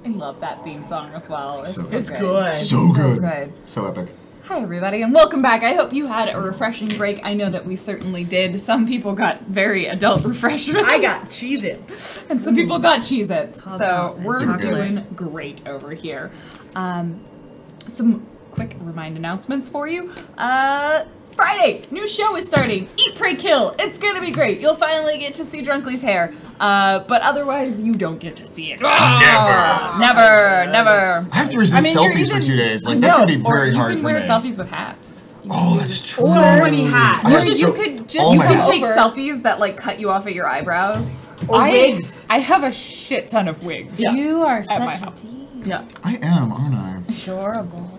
I love that theme song as well. It's So so good. good. So good. Good. So epic. Hi, everybody, and welcome back. I hope you had a refreshing break. I know that we certainly did. Some people got very adult refreshments. I got Cheez-Its. And some people got Cheez-Its. Called So out we're chocolate. doing great over here. Some quick remind announcements for you. Friday, new show is starting. Eat, Pray, Kill. It's gonna be great. You'll finally get to see Drunkley's hair. But otherwise, you don't get to see it. Never. I have to resist selfies for 2 days. Like, that's gonna be very hard for me. You can wear selfies with hats. Oh, that's true. So many hats. I have You could take selfies that like cut you off at your eyebrows. Or wigs. I have a shit ton of wigs. Yeah. You are my such a house. tea. Yeah. I am, aren't I? Adorable.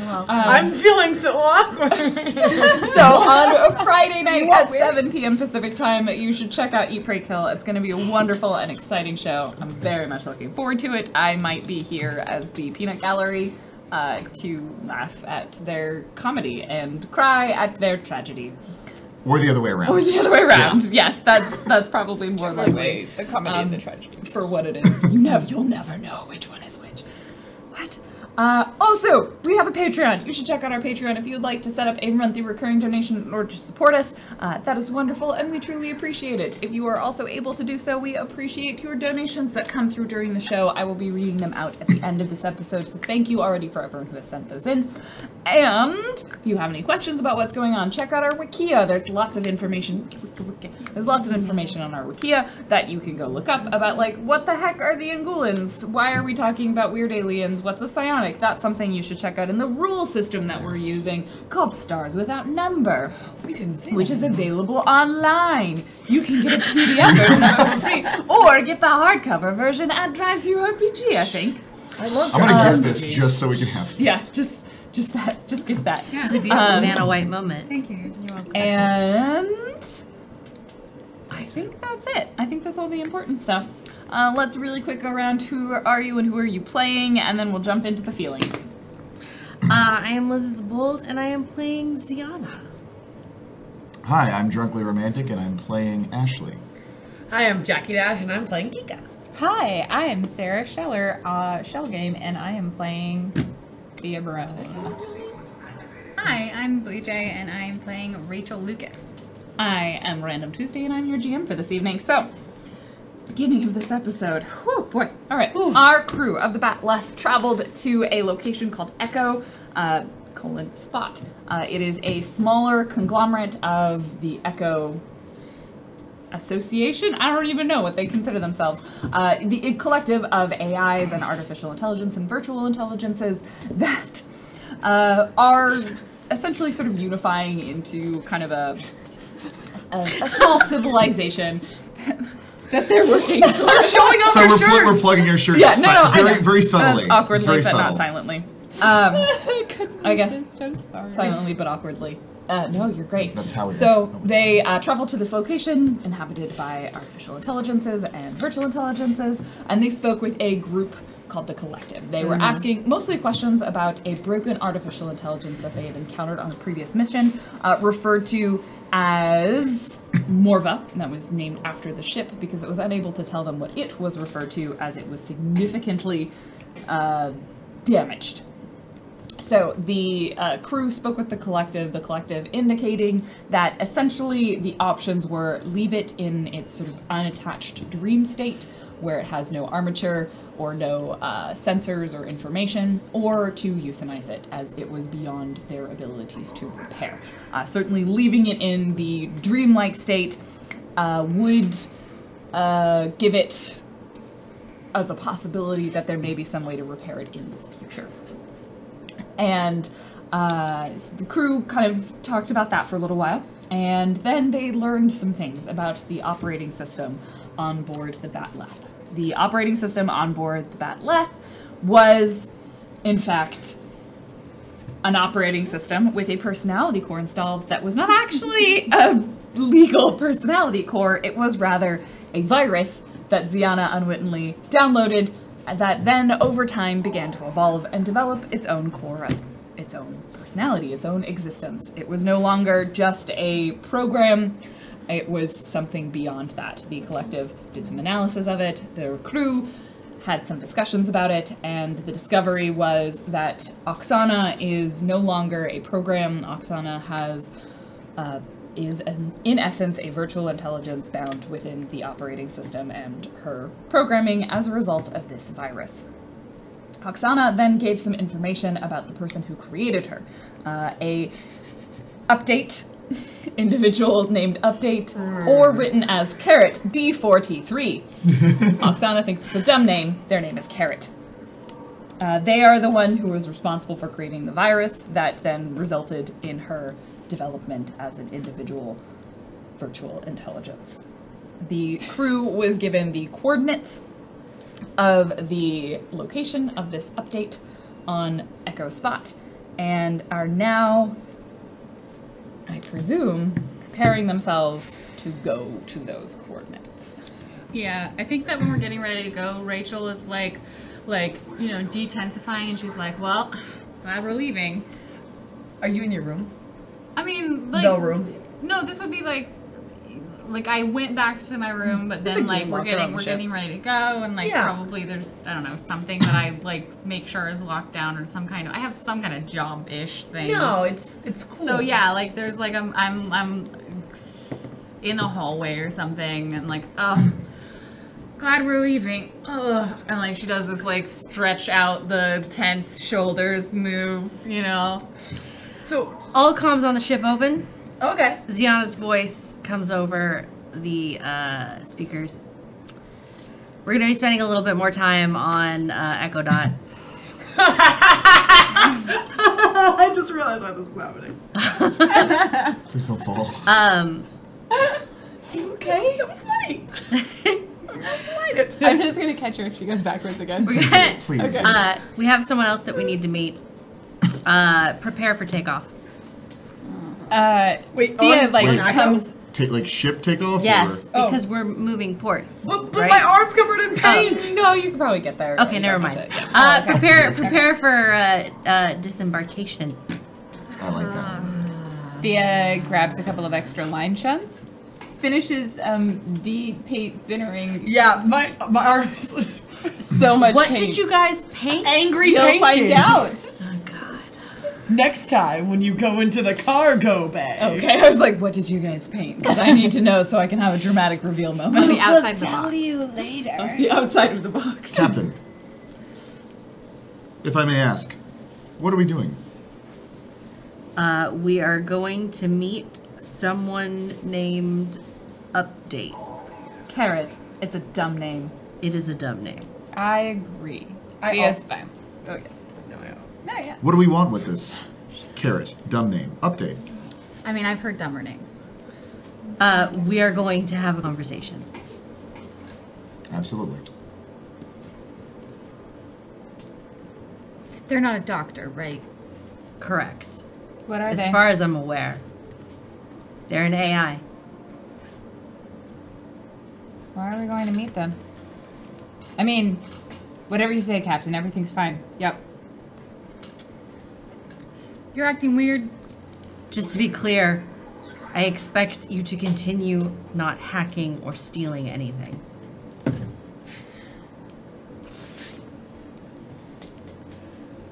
I'm feeling so awkward. So on a Friday night at 7 p.m. Pacific time, you should check out Eat, Pray, Kill. It's going to be a wonderful and exciting show. I'm very much looking forward to it. I might be here as the peanut gallery to laugh at their comedy and cry at their tragedy. Or the other way around. Or the other way around. Yeah. Yes, that's probably more likely. The comedy and the tragedy. For what it is. You'll never know which one is which. What? Also, we have a Patreon. You should check out our Patreon if you would like to set up a monthly recurring donation in order to support us. That is wonderful, and we truly appreciate it. If you are also able to do so, we appreciate your donations that come through during the show. I will be reading them out at the end of this episode, so thank you already for everyone who has sent those in. And if you have any questions about what's going on, check out our Wikia. There's lots of information. There's lots of information on our Wikia that you can go look up about, like, what the heck are the Angulans? Why are we talking about weird aliens? What's a psionic? That's something you should check out in the rule system that we're using called Stars Without Number, which is available online. You can get a PDF version of it for free, or get the hardcover version at DriveThruRPG, I think. I love I'm gonna give this just so we can have this. Yeah, just give that. Yeah. It's a beautiful Vanna White moment. Thank you. You're welcome. And I think that's it. I think that's all the important stuff. Let's really quick go around who are you and who are you playing, and then we'll jump into the feelings. I am Liz the Bold, and I am playing Ziana. Hi, I'm Drunkly Romantic, and I'm playing Ashley. Hi, I'm Jackie Dash, and I'm playing Kika. Hi, I am Sarah Scheller, Shell Game, and I am playing Thea Barone. Hi, I'm Blue Jay, and I am playing Rachel Lucas. I am Random Tuesday, and I'm your GM for this evening. So, beginning of this episode. Whew, boy. All right. Our crew of the Batleth traveled to a location called Echo, Spot. It is a smaller conglomerate of the Echo Association. I don't even know what they consider themselves. A collective of AIs and artificial intelligence and virtual intelligences that are essentially sort of unifying into kind of a small civilization that they're working towards. Showing off So our we're, shirts. we're plugging your shirts Yeah, no, very subtly. awkwardly, very but subtle. not silently. I guess silently but awkwardly. No, you're great. That's how it So they traveled to this location inhabited by artificial intelligences and virtual intelligences, and they spoke with a group called the Collective. They were asking mostly questions about a broken artificial intelligence that they had encountered on a previous mission, referred to as Morva, and that was named after the ship because it was unable to tell them what it was referred to, as it was significantly damaged. So the crew spoke with the collective indicating that essentially the options were leave it in its sort of unattached dream state, where it has no armature or no sensors or information, or to euthanize it, as it was beyond their abilities to repair. Certainly leaving it in the dreamlike state would give it the possibility that there may be some way to repair it in the future. And so the crew kind of talked about that for a little while, and then they learned some things about the operating system on board the Batleth. The operating system on board the Batleth was, in fact, an operating system with a personality core installed that was not actually a legal personality core. It was rather a virus that Ziana unwittingly downloaded, that then over time began to evolve and develop its own core, its own personality, its own existence. It was no longer just a program, it was something beyond that. The collective did some analysis of it. Their crew had some discussions about it, and the discovery was that Oksana is no longer a program. Oksana is in essence a virtual intelligence bound within the operating system and her programming as a result of this virus. Oksana then gave some information about the person who created her. A update, individual named Update, or written as Carrot D4T3. Oksana thinks it's a dumb name. Their name is Carrot. They are the one who was responsible for creating the virus that then resulted in her development as an individual virtual intelligence. The crew was given the coordinates of the location of this update on Echo Spot and are now, I presume, preparing themselves to go to those coordinates. Yeah, I think that when we're getting ready to go, Rachel is like, detensifying, and she's like, well, glad we're leaving. Are you in your room? I mean, like... No room. No, this would be like I went back to my room, but then like we're getting ready to go, and like probably there's, I don't know, something that I like make sure is locked down, or some kind of, I have some kind of job-ish thing. No, it's cool. So yeah, like there's like I'm in the hallway or something, and like, oh, glad we're leaving. Ugh. And like she does this like stretch out the tense shoulders move, you know. So All comms on the ship open. okay. Ziana's voice comes over the speakers. We're going to be spending a little bit more time on Echo Dot. I just realized that this is happening. Please don't fall. Okay, that was funny. I'm delighted. I'm just gonna catch her if she goes backwards again. Please. We have someone else that we need to meet. Prepare for takeoff. Wait, Thea, like, Echo? comes... Like ship takeoff? Yes, Oh. because we're moving ports. But right? my arm's covered in paint. No, you could probably get there. Okay, You never don't mind. have to- Prepare for disembarkation. I like that. Thea grabs a couple of extra line shunts, finishes de-paint thinnering Yeah, my arm is so much What paint. did you guys paint? angry You'll painting. find out. Oh God. Next time when you go into the cargo bay. Okay, I was like, what did you guys paint? Because I need to know so I can have a dramatic reveal moment. on the outside of the box. you later. Of the outside of the box. Captain, if I may ask, what are we doing? We are going to meet someone named Update. Carrot. It's a dumb name. It is a dumb name. I agree. I Thea's al- fine. Oh yeah. No, yeah. No, yeah. What do we want with this carrot? Dumb name. Update. I mean, I've heard dumber names. We are going to have a conversation. Absolutely. They're not a doctor, right? Correct. What are As they? far as I'm aware, they're an AI. Why are we going to meet them? I mean, whatever you say, Captain. Everything's fine. Yep. You're acting weird. Just to be clear, I expect you to continue not hacking or stealing anything.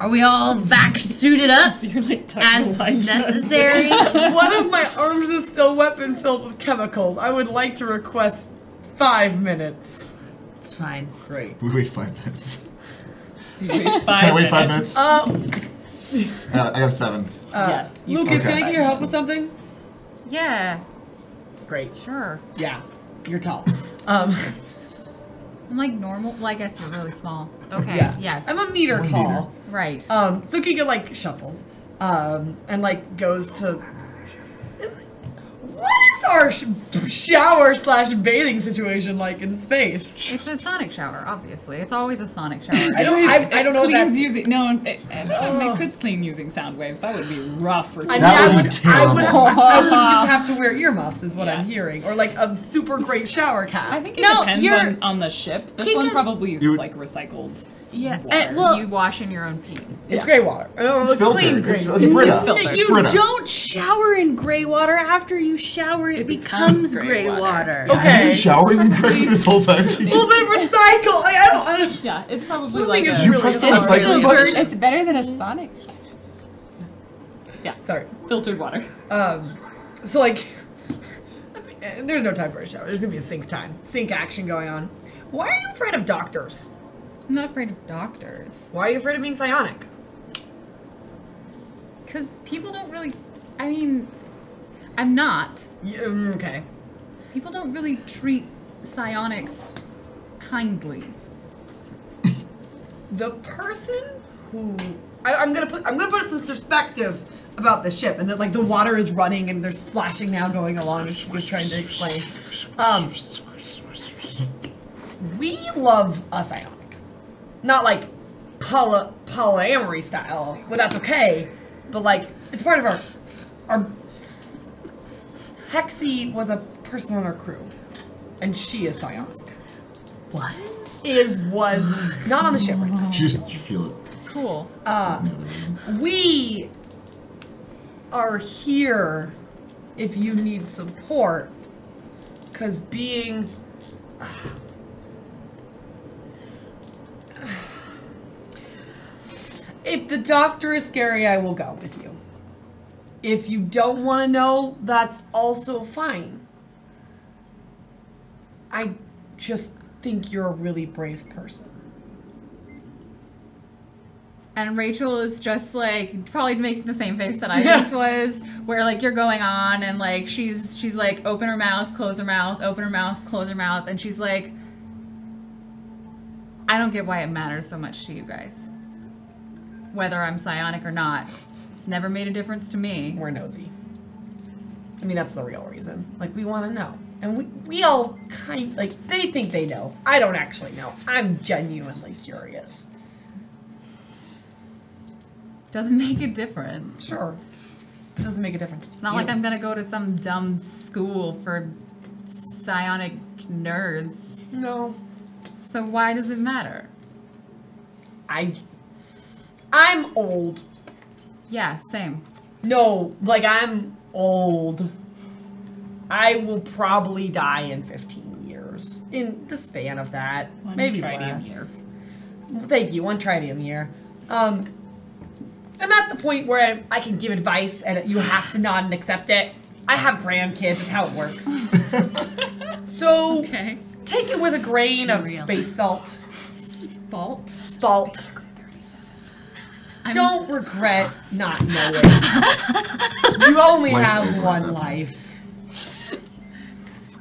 Are we all vac suited up So you're like as necessary? One of my arms is still weapon filled with chemicals. I would like to request 5 minutes. It's fine. Great. We wait 5 minutes. Can't Can't wait 5 minutes? I got a 7. Yes. you Lucas, Okay. can I get your help with something? Yeah, Great. sure. Yeah, you're tall. I'm like normal. Well, I guess you're really small. Okay. Yeah. Yes. I'm a meter 1 tall. right. So Kika like shuffles, and like goes to. What is our shower / bathing situation like in space? It's a sonic shower, obviously. It's always a sonic shower. I don't know. If Cleans that's, using they could clean using sound waves. That would be rough for. I mean, That I would be would terrible. I would just have to wear earmuffs, is what I'm Yeah. hearing, or like a super great shower cap. I think it No, depends you're- on the ship. This Kika's- one probably uses You would- like recycled. Yeah. water. Well, You wash in your own pee. It's gray water. Oh, It's clean filtered. gray It's water. Brita. It's filtered. It's you Brita. don't shower in gray water. After you shower, it becomes gray water. Have you Okay. been showering in gray this whole time? Well, then recycle. Like, I don't. Yeah, it's probably Blooming like is a, You really press the hard. recycling filtered. button? It's better than a Sonic. Sorry. filtered water. So like, there's no time for a shower. There's gonna be a sync action going on. Why are you afraid of doctors? I'm not afraid of doctors. Why are you afraid of being psionic? Because people don't really. I mean, I'm not. Okay. People don't really treat psionics kindly. The person who I'm gonna put some perspective about the ship, and that like the water is running and there's splashing now going along, as she was trying to explain. We love a psionic, not like polyamory style. Well, that's okay, but like it's part of our. Hexie was a person on our crew, and she is psionic. Was not on the ship right now. Just feel it. Cool. We are here if you need support, because being if the doctor is scary, I will go with you. If you don't want to know, that's also fine. I just think you're a really brave person. And Rachel is just like probably making the same face that I just was, where like you're going on and like she's like open her mouth, close her mouth, open her mouth, close her mouth, and she's like, I don't get why it matters so much to you guys. Whether I'm psionic or not. It's never made a difference to me. We're nosy. I mean, that's the real reason. Like, we want to know. And we all kind like, they think they know. I don't actually know. I'm genuinely curious. Doesn't make a difference. Sure. It doesn't make a difference. It's not like I'm gonna go to some dumb school for psionic nerds. No. So why does it matter? I'm old. Yeah, same. No, like, I'm old. I will probably die in 15 years. In the span of that. One maybe tritium less. year. Thank you, 1 tritium year. I'm at the point where I can give advice and you have to nod and accept it. I have grandkids, it's how it works. So, Okay. take it with a grain of space salt. Fault. Salt. Don't regret not knowing. You only Life's have over at one that life.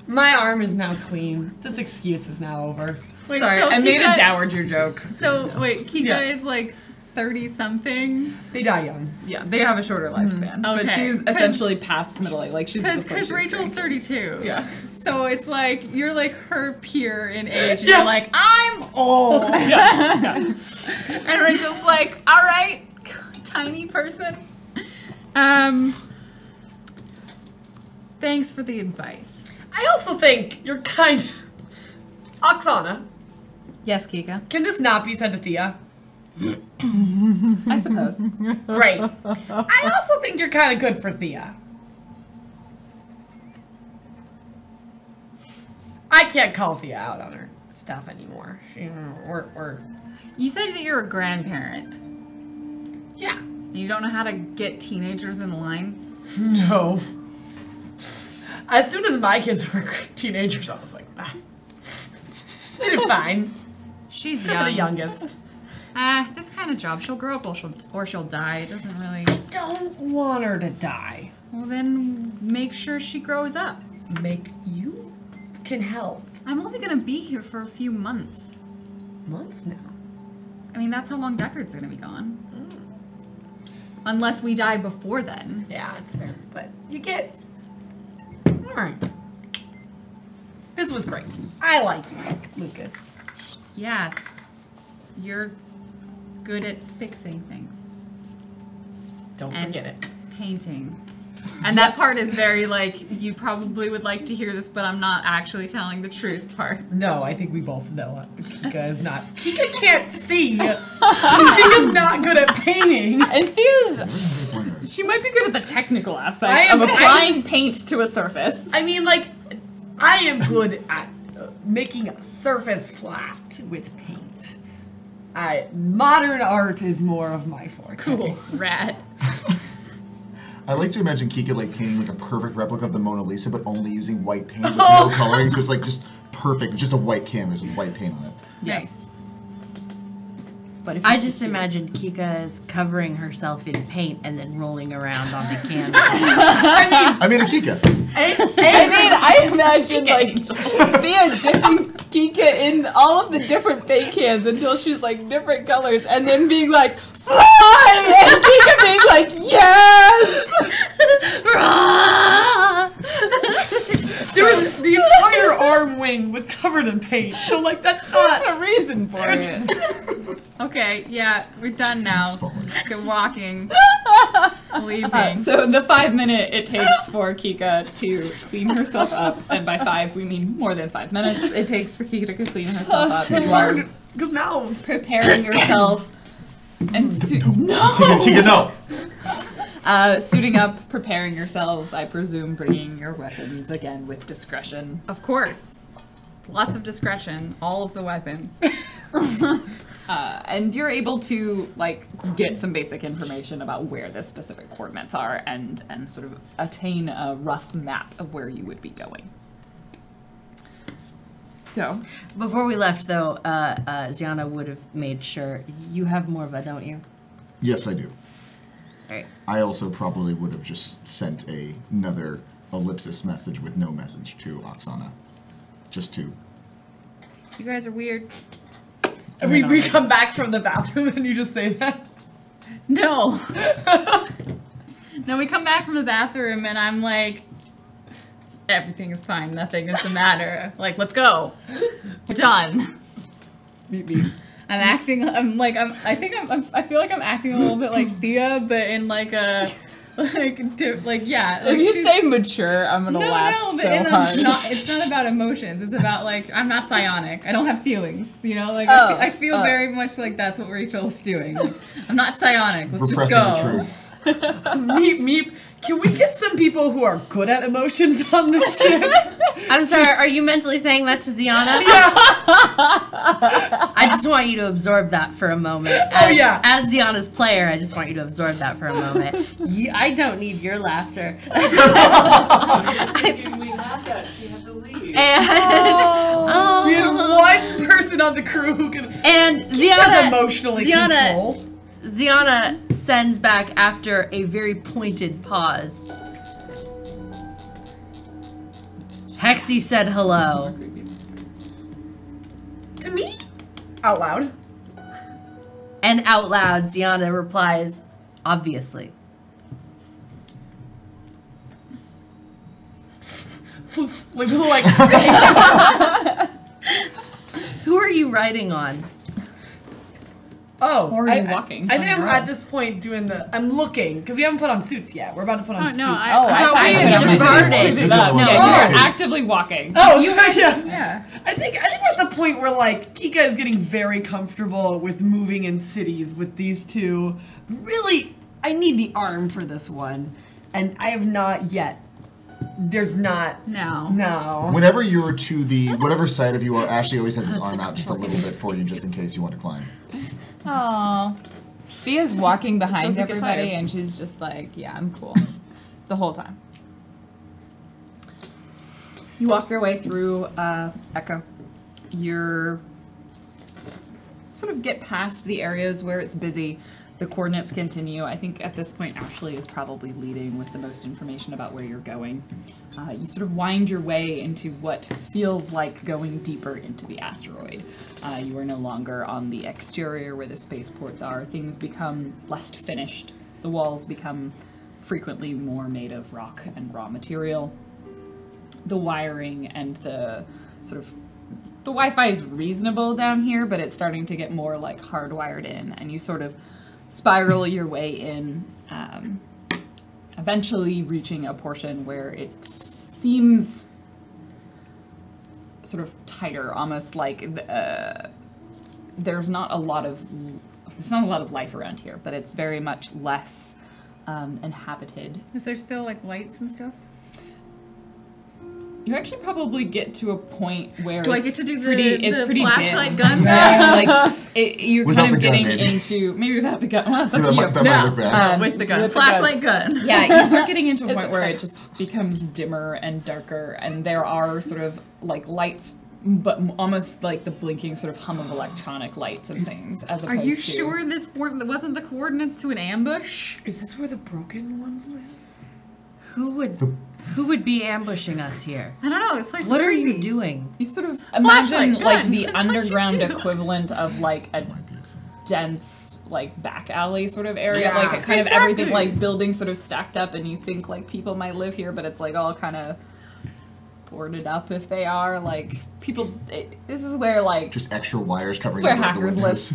My arm is now clean. This excuse is now over. Wait, Sorry, so I made a Kika- dowager joke. So wait, Kika Yeah. is like 30 something. They die young. Yeah, they have a shorter lifespan, but Okay. she's essentially past middle age. Like she's Because before she was Rachel's great. 32. Yeah. So it's like you're like her peer in age, and Yeah. you're like, I'm old. And Rachel's like, all right, tiny person. Thanks for the advice. I also think you're kind of... Oksana, Yes, Kika. can this not be said to Thea? I suppose. Great. I also think you're kind of good for Thea. I can't call Thea out on her stuff anymore. Or You said that you're a grandparent. yeah. You don't know how to get teenagers in line. No. As soon as my kids were teenagers, I was like, ah. They did fine. She's Except young. for the youngest. This kind of job, she'll grow up or she'll die. It doesn't really. Don't want her to die. Well, then make sure she grows up. You can help. I'm only gonna be here for a few months. Months now. I mean, that's how long Deckard's gonna be gone. Unless we die before then. Yeah, that's fair. But you get... Alright. This was great. I like you, Lucas. Yeah, you're good at fixing things. Don't And forget it. painting. And that part is very like, you probably would like to hear this, but I'm not actually telling the truth part. No, I think we both know Kika is not. Kika can't see. Kika's not good at painting. And Thea's She might be good at the technical aspects of applying paint to a surface. I mean, like, I am good at making a surface flat with paint. Modern art is more of my forte. Cool. Rad. I like to imagine Kika like painting like a perfect replica of the Mona Lisa, but only using white paint with no coloring, so it's like just perfect, just a white canvas with white paint on it. Nice. But if I you just do- imagined Kika as covering herself in paint and then rolling around on the canvas. I mean, a Kika. I mean, I imagine like Thea dipping Kika in all of the different paint cans until she's like different colors, and then being like, "Fly!" and Kika being like, "Yes!" There was, the entire arm wing was covered in paint, so like that's There's not. a reason for it. Okay, yeah, we're done now. Spawn. Good walking. Leaving. So the 5 minute it takes for Kika to clean herself up, and by 5 we mean more than 5 minutes it takes for Kika to clean herself up. It's You are hard because mouths. preparing yourself and Kika, no. suiting up, preparing yourselves. I presume bringing your weapons again with discretion. Of course. Lots of discretion. All of the weapons. And you're able to like get some basic information about where the specific coordinates are and sort of attain a rough map of where you would be going. So, Before we left, though, Ziana would have made sure you have Morva, don't you? Yes, I do. Right. I also probably would have just sent another ellipsis message with no message to Oksana. Just to... You guys are weird. And we come back from the bathroom and you just say that. No. No, we come back from the bathroom and I'm like, everything is fine. Nothing is the matter. Like, let's go. We're done. Meet me. I feel like I'm acting a little bit like Thea, but in like a, yeah. If Like you she's- say mature, I'm gonna laugh but so in a, hard. it's not about emotions. It's about like, I'm not psionic. I don't have feelings, you know? Like, Oh, I feel very much like that's what Rachel's doing. Like, I'm not psionic. Let's just repressing go. the truth. Meep. Can we get some people who are good at emotions on this ship? I'm sorry, are you mentally saying that to Ziana? Yeah. I just want you to absorb that for a moment. Oh, yeah. As Ziana's player, I just want you to absorb that for a moment. I don't need your laughter. We laughed at. She had to leave. And, We had one person on the crew who could and was Ziana, emotionally Ziana- control. Ziana sends back after a very pointed pause. Hexy said hello. To me? Out loud. And out loud, Ziana replies, obviously. Like Who are you writing on? oh, Or are you walking I on think your I'm own? at this point doing I'm looking because we haven't put on suits yet. We're about to put on Oh, suits. no, I thought we I had departed. Suited No, up. Yeah, Yeah, you're yeah. actively walking. Oh, yeah. Yeah. I think we're at the point where like Kika is getting very comfortable with moving in cities with these two. Really, I need the arm for this one, and I have not yet. There's not. No. No. Whenever you're to the whatever side of you are, Ashley always has his arm out just a little bit for you, just in case you want to climb. Aww. Thea's walking behind Doesn't get everybody, tired. and she's just like, "Yeah, I'm cool," the whole time. You walk your way through Echo. You're sort of get past the areas where it's busy. The coordinates continue. I think at this point Ashley is probably leading with the most information about where you're going. You sort of wind your way into what feels like going deeper into the asteroid. You are no longer on the exterior where the spaceports are. Things become less finished. The walls become frequently more made of rock and raw material. The wiring and the sort of the Wi-Fi is reasonable down here, but it's starting to get more like hardwired in, and you sort of spiral your way in eventually reaching a portion where it seems sort of tighter, almost like there's not a lot of life around here, but it's very much less inhabited. Is there still like lights and stuff? You actually probably get to a point where Do I it's get to do pretty, it's the pretty flashlight dim. gun? You're Without kind of the gun, getting maybe. into maybe without the gun. Well, it's up Yeah, to you. that might look bad. With the gun. with the Flashlight gun. Yeah, you start getting into a point where it just becomes dimmer and darker, and there are sort of like lights, but almost like the blinking sort of hum of electronic lights and things. As Are opposed you to, sure this wasn't the coordinates to an ambush? Is this where the broken ones live? Who would be ambushing us here? I don't know. This place is What are you creepy. doing? You sort of imagine Flashlight, like gun, the that's what you underground do. equivalent of like a dense like back alley sort of area, Yeah, like kind of everything exactly. like buildings sort of stacked up, and you think like people might live here, but it's like all kind of boarded up if they are like people. This is where like Just extra wires covering where the hackers windows.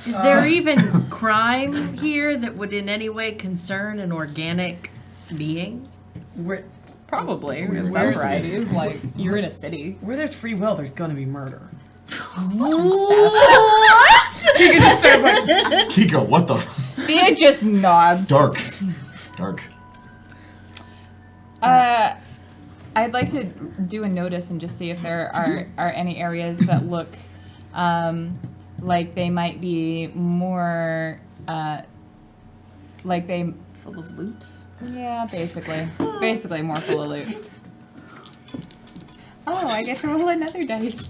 Is there even crime here that would in any way concern an organic being? Where probably in some Where's the- varieties. Like you're in a city. there's free will, there's gonna be murder. Kiko, what the? Thea just nods. Dark. Dark. I'd like to do a notice and just see if there are any areas that look like they might be more like they Full of loot. yeah basically more full of loot. Oh, I get to roll another dice.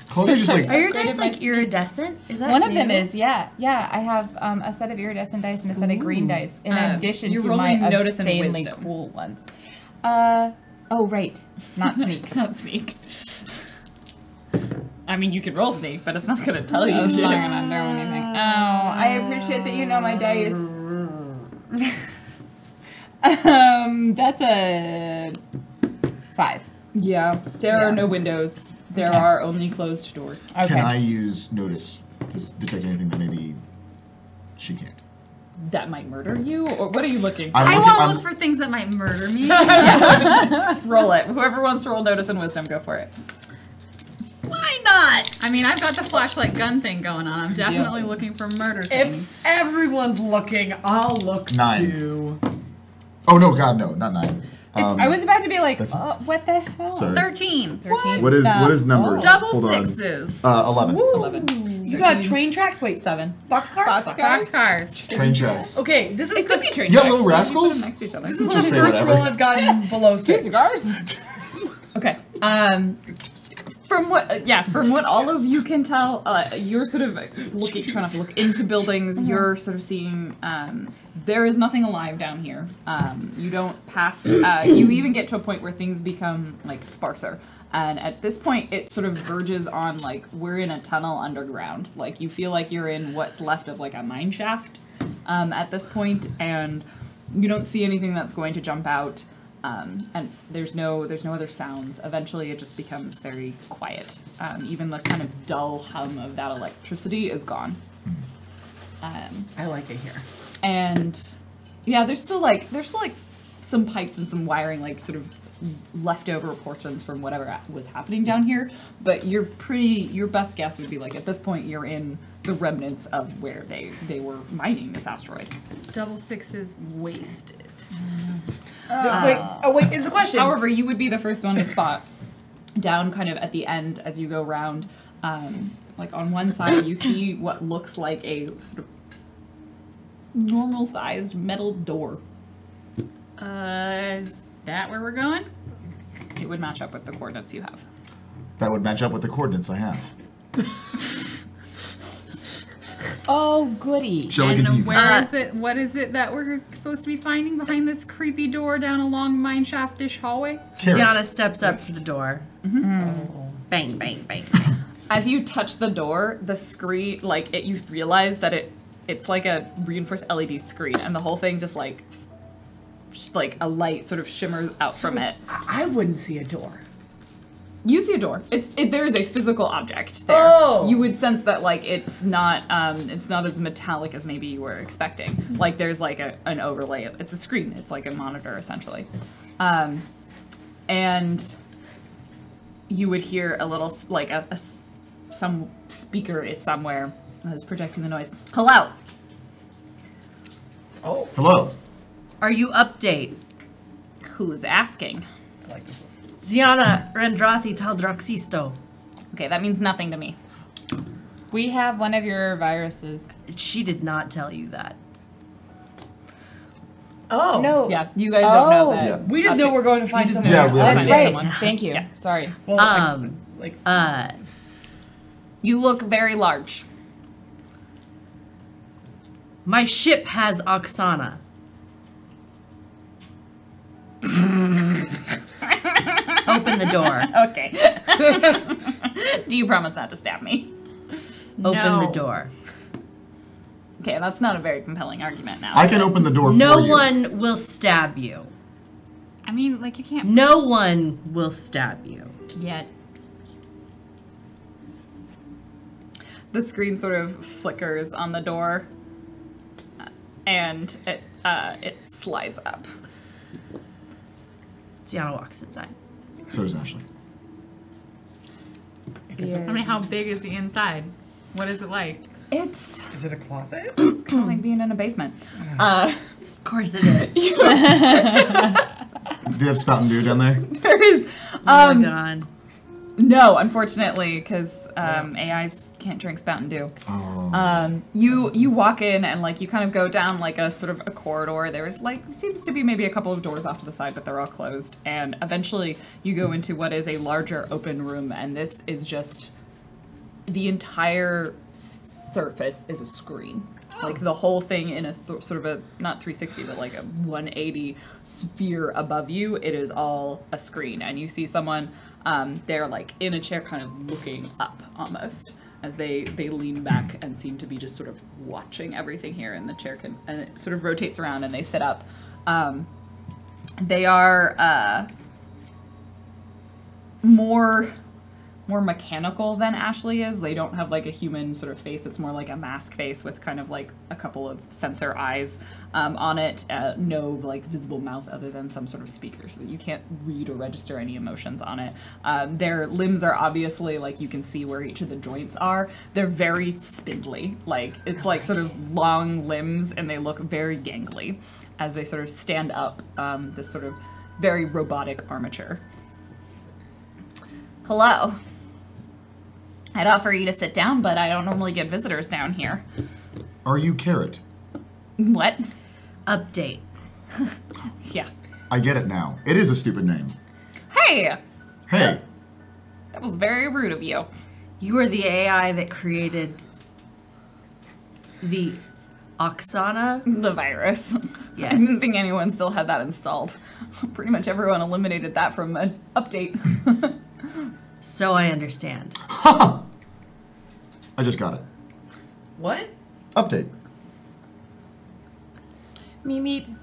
Claudia just like Are your Upgraded dice my like speed. iridescent? Is that One of them new? is yeah. I have a set of iridescent dice and a set of green dice in addition you're to my rolling notice and insanely wisdom. cool ones. Oh right, not sneak. Not sneak. I mean, you could roll sneak, but it's not gonna tell you It's shit. not gonna do anything. Oh, I appreciate that you know my dice. That's a 5. Yeah, there are no windows. There Okay. are only closed doors. Okay. Can I use notice to detect anything that maybe she can't? That might murder you, or what are you looking for? I'm I looking- want to I'm- look for things that might murder me. Roll it. Whoever wants to roll notice and wisdom, go for it. Why not? I mean, I've got the flashlight gun thing going on. I'm definitely looking for murder things. If everyone's looking, I'll look 9. too. Oh no, God, no, not 9. I was about to be like, that's- oh, what the hell? Sorry. 13. 13. What is number? Double Hold on. sixes. 11. 11. You got train tracks? Wait, 7. boxcars? Boxcars. Train tracks. Okay, this is It could be train You got tracks. little You put rascals? them next to each other. This is the Just say first whatever. roll I've gotten below 2 6. cigars? Okay. From what all of you can tell, you're sort of looking, trying to look into buildings. You're sort of seeing there is nothing alive down here. You don't pass. You even get to a point where things become like sparser, and at this point, it sort of verges on like we're in a tunnel underground. Like you feel like you're in what's left of like a mine shaft at this point, and you don't see anything that's going to jump out. And there's no other sounds. Eventually, it just becomes very quiet. Even the kind of dull hum of that electricity is gone. I like it here. And yeah, there's still like some pipes and some wiring, like sort of leftover portions from whatever was happening down here. But your best guess would be like at this point you're in the remnants of where they were mining this asteroid. Double sixes wasted. Wait, is the question. However, you would be the first one to spot down kind of at the end as you go round. Like on one side, you see what looks like a sort of normal-sized metal door. Is that where we're going? It would match up with the coordinates you have. That would match up with the coordinates I have. Oh, goody. Shall we continue? And where is it? What is it that we're supposed to be finding behind this creepy door down a long mine shaft-ish hallway? Carrots. Tiana steps up to the door. Bang, bang, bang, bang. As you touch the door, the screen, like you realize that it's like a reinforced LED screen, and the whole thing just like a light sort of shimmers out from it. I wouldn't see a door. You see a door. There is a physical object there. Oh! You would sense that like it's not as metallic as maybe you were expecting. Like there's like an overlay. It's a screen. It's like a monitor essentially, and you would hear a little like some speaker is somewhere that's projecting the noise. Hello. Oh. Hello. Are you update? Who's asking? I like this one. Ziana Rendrathi Taldroxisto. Okay, that means nothing to me. We have one of your viruses. She did not tell you that. Oh. No. Yeah, you guys don't know Oh. that. Yeah. We just know we're going to find just someone. know else. we're gonna That's find right. someone. Thank you. Yeah. Sorry. Well, like You look very large. My ship has Oksana. Open the door. Okay. Do you promise not to stab me? Open No. the door. Okay, that's not a very compelling argument now. I can open the door No for you. one will stab you. I mean, like, you can't No one will stab you. yet. The screen sort of flickers on the door, and it slides up. Ziana walks inside. So does Ashley. I mean, how big is the inside? What is it like? It's is it a closet? kind of like being in a basement. Of course it is. Do you have Spout and Dew down there? There is Oh my god. no, unfortunately, because AIs can't drink Spout and Dew. Oh. You walk in and like you kind of go down like a sort of a corridor. There's like seems to be maybe a couple of doors off to the side, but they're all closed. And eventually you go into what is a larger open room, and this is just the entire surface is a screen. Like the whole thing in a sort of a not 360 but like a 180 sphere above you. It is all a screen, and you see someone they're like in a chair, kind of looking up almost as they lean back and seem to be just sort of watching everything here. And the chair and it sort of rotates around and they sit up. They are more mechanical than Ashley is. They don't have like a human sort of face. It's more like a mask face with kind of like a couple of sensor eyes on it. No like visible mouth other than some sort of speaker, so that you can't read or register any emotions on it. Their limbs are obviously like you can see where each of the joints are. They're very spindly. Like it's like sort of long limbs, and they look very gangly as they sort of stand up this sort of very robotic armature. Hello. I'd offer you to sit down, but I don't normally get visitors down here. Are you Carrot? What? Update. Yeah. I get it now. It is a stupid name. Hey! Hey. That was very rude of you. You are the AI that created the Oksana? The virus. Yes. I didn't think anyone still had that installed. Pretty much everyone eliminated that from an update. So I understand. Ha! I just got it. What? Update. Meep meep.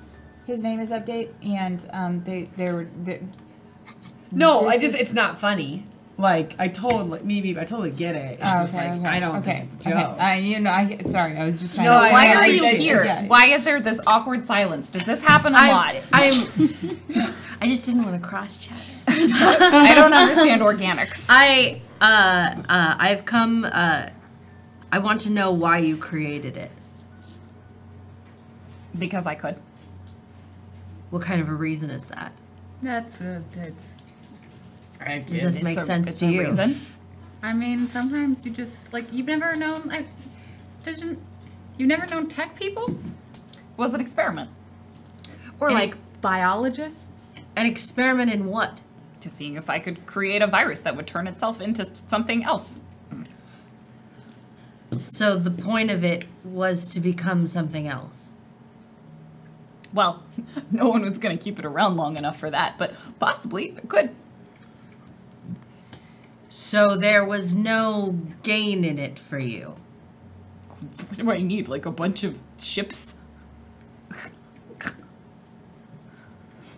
His name is Update, and they No, This is- it's not funny. Like I totally get it. It's Oh, just okay, like okay. I don't okay. think it's a joke. Okay. Sorry, I was just trying No, to. I Why know, are I you get it. here? Yeah. Why is there this awkward silence? Does this happen a lot? I just didn't want to cross chat. I don't understand organics. I've come, I want to know why you created it. Because I could. What kind of a reason is that? That's I Does get this it. make It's sense it's to a you? reason. I mean, sometimes you just like you've never known you've never known tech people Was an experiment or And- like biologists. An experiment in what? to seeing if I could create a virus that would turn itself into something else. So the point of it was to become something else. Well, no one was going to keep it around long enough for that, but possibly it could. So there was no gain in it for you. What do I need? Like a bunch of ships?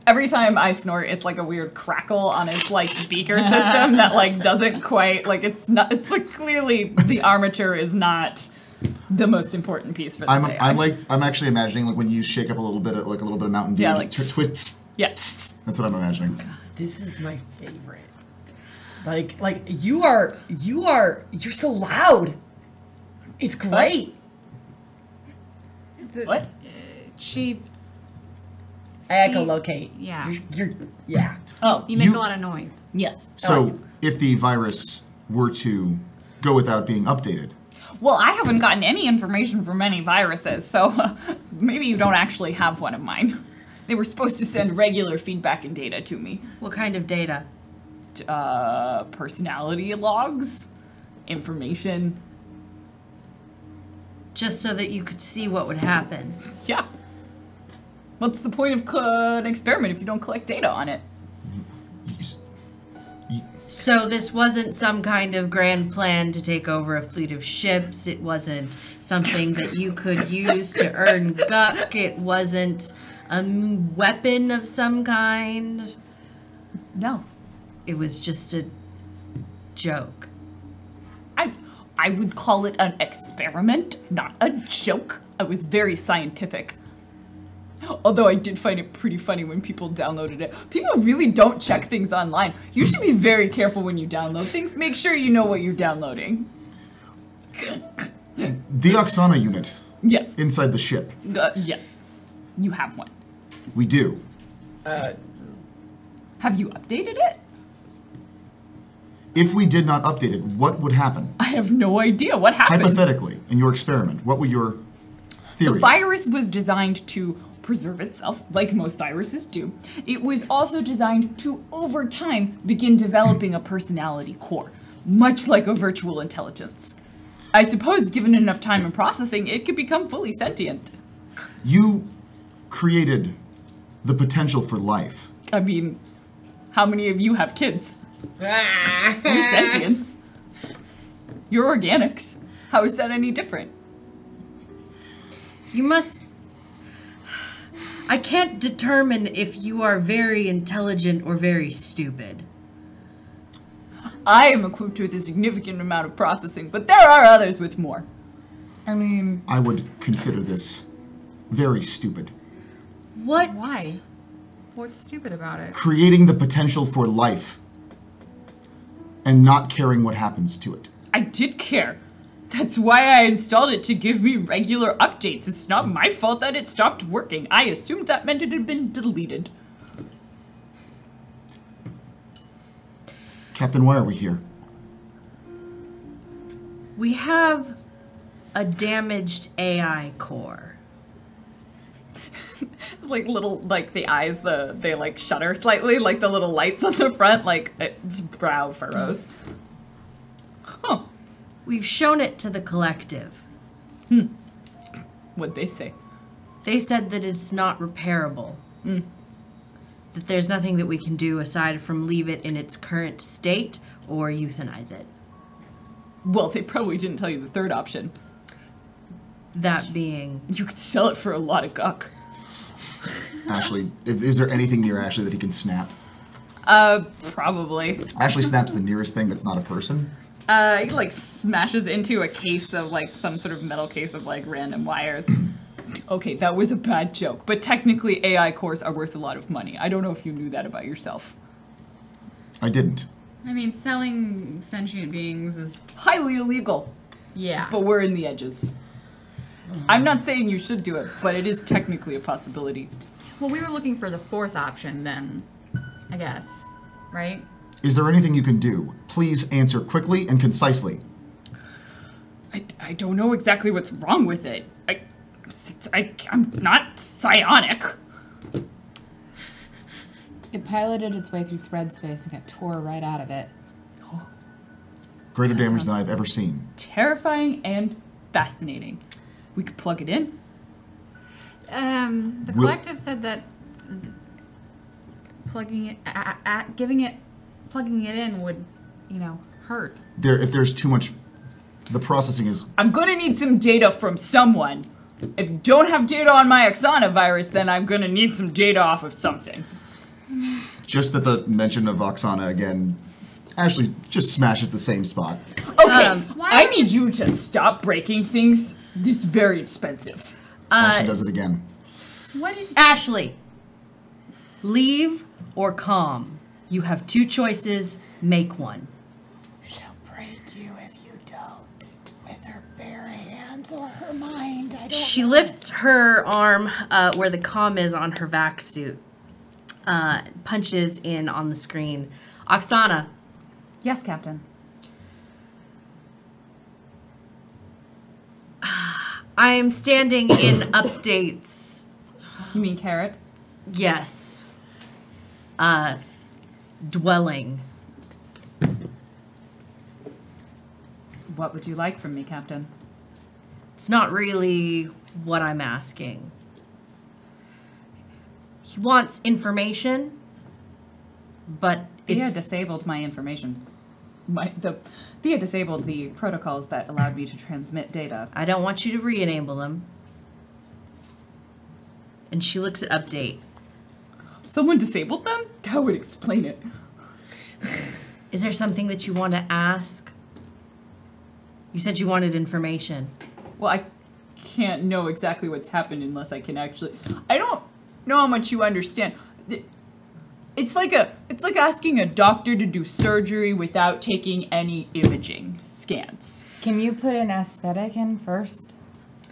Every time I snort, it's like a weird crackle on its like speaker system that like doesn't quite like it's like clearly the armature is not the most important piece for this AI. I'm actually imagining like when you shake up a little bit of Mountain Dew, Yeah, just like twists. Yeah. That's what I'm imagining. This is my favorite. Like you're so loud. It's great. What? She. I echolocate. Yeah. Yeah. Oh, You make a lot of noise. yes. So if the virus were to go without being updated, Well, I haven't gotten any information from any viruses, so maybe you don't actually have one of mine. They were supposed to send regular feedback and data to me. What kind of data? Personality logs, information. Just so that you could see what would happen. Yeah. What's the point of an experiment if you don't collect data on it? So this wasn't some kind of grand plan to take over a fleet of ships. It wasn't something that you could use to earn guck. It wasn't a weapon of some kind. No. It was just a joke. I would call it an experiment, not a joke. I was very scientific. Although I did find it pretty funny when people downloaded it. People really don't check things online. You should be very careful when you download things. Make sure you know what you're downloading. the Oksana unit Yes. inside the ship, Yes. You have one. we do. Have you updated it? If we did not update it, what would happen? I have no idea. What happened? Hypothetically, in your experiment, what were your theories? The virus was designed to preserve itself, like most viruses do. It was also designed to, over time, begin developing a personality core, much like a virtual intelligence. I suppose, given enough time and processing, it could become fully sentient. You created the potential for life. I mean, how many of you have kids? You're sentients. You're organics. How is that any different? You must... I can't determine if you are very intelligent or very stupid. I am equipped with a significant amount of processing, but there are others with more. I mean... I would consider this very stupid. What? Why? What's stupid about it? Creating the potential for life and not caring what happens to it. I did care. That's why I installed it, to give me regular updates. It's not my fault that it stopped working. I assumed that meant it had been deleted. Captain, why are we here? We have a damaged AI core. Like little, like the eyes, they like shudder slightly, like the little lights on the front, like just brow furrows. Huh. We've shown it to the collective. What'd they say? They said that it's not repairable. That there's nothing that we can do aside from leave it in its current state or euthanize it. Well, they probably didn't tell you the third option. That being... You could sell it for a lot of guck. Ashley, is there anything near Ashley that he can snap? Probably. Ashley snaps the nearest thing that's not a person. He like smashes into a case of like some sort of metal case of like random wires. Okay, that was a bad joke, but technically AI cores are worth a lot of money. I don't know if you knew that about yourself. I didn't. I mean, selling sentient beings is... Highly illegal, Yeah. but we're in the edges. I'm not saying you should do it, but it is technically a possibility. Well, we were looking for the fourth option then, I guess. Right? Is there anything you can do? Please answer quickly and concisely. I don't know exactly what's wrong with it. I'm not psionic. It piloted its way through thread space and got tore right out of it. Greater damage than I've ever seen. Terrifying and fascinating. We could plug it in. The collective said that plugging it, plugging it in would, hurt. If there's too much, the processing is... I'm gonna need some data from someone. If you don't have data on my Oksana virus, then I'm gonna need some data off of something. Just at the mention of Oksana again, Ashley just smashes the same spot. Okay, I need you to stop breaking things. This is very expensive. Ashley does it again. What is Ashley, leave or calm. You have two choices. Make one. She'll break you if you don't. With her bare hands or her mind. I don't She know. lifts her arm where the comm is on her vac suit. Punches in on the screen. Oksana, Yes, Captain. I'm standing in updates. You mean Carrot? Yes. Dwelling. What would you like from me, Captain? It's not really what I'm asking. He wants information, but Thea it's... disabled my information. Thea disabled the protocols that allowed me to transmit data. I don't want you to re-enable them. And she looks at update. Someone disabled them? That would explain it. Is there something that you want to ask? You said you wanted information. Well, I can't know exactly what's happened unless I can actually... I don't know how much you understand. It's like asking a doctor to do surgery without taking any imaging scans. Can you put an aesthetic in first?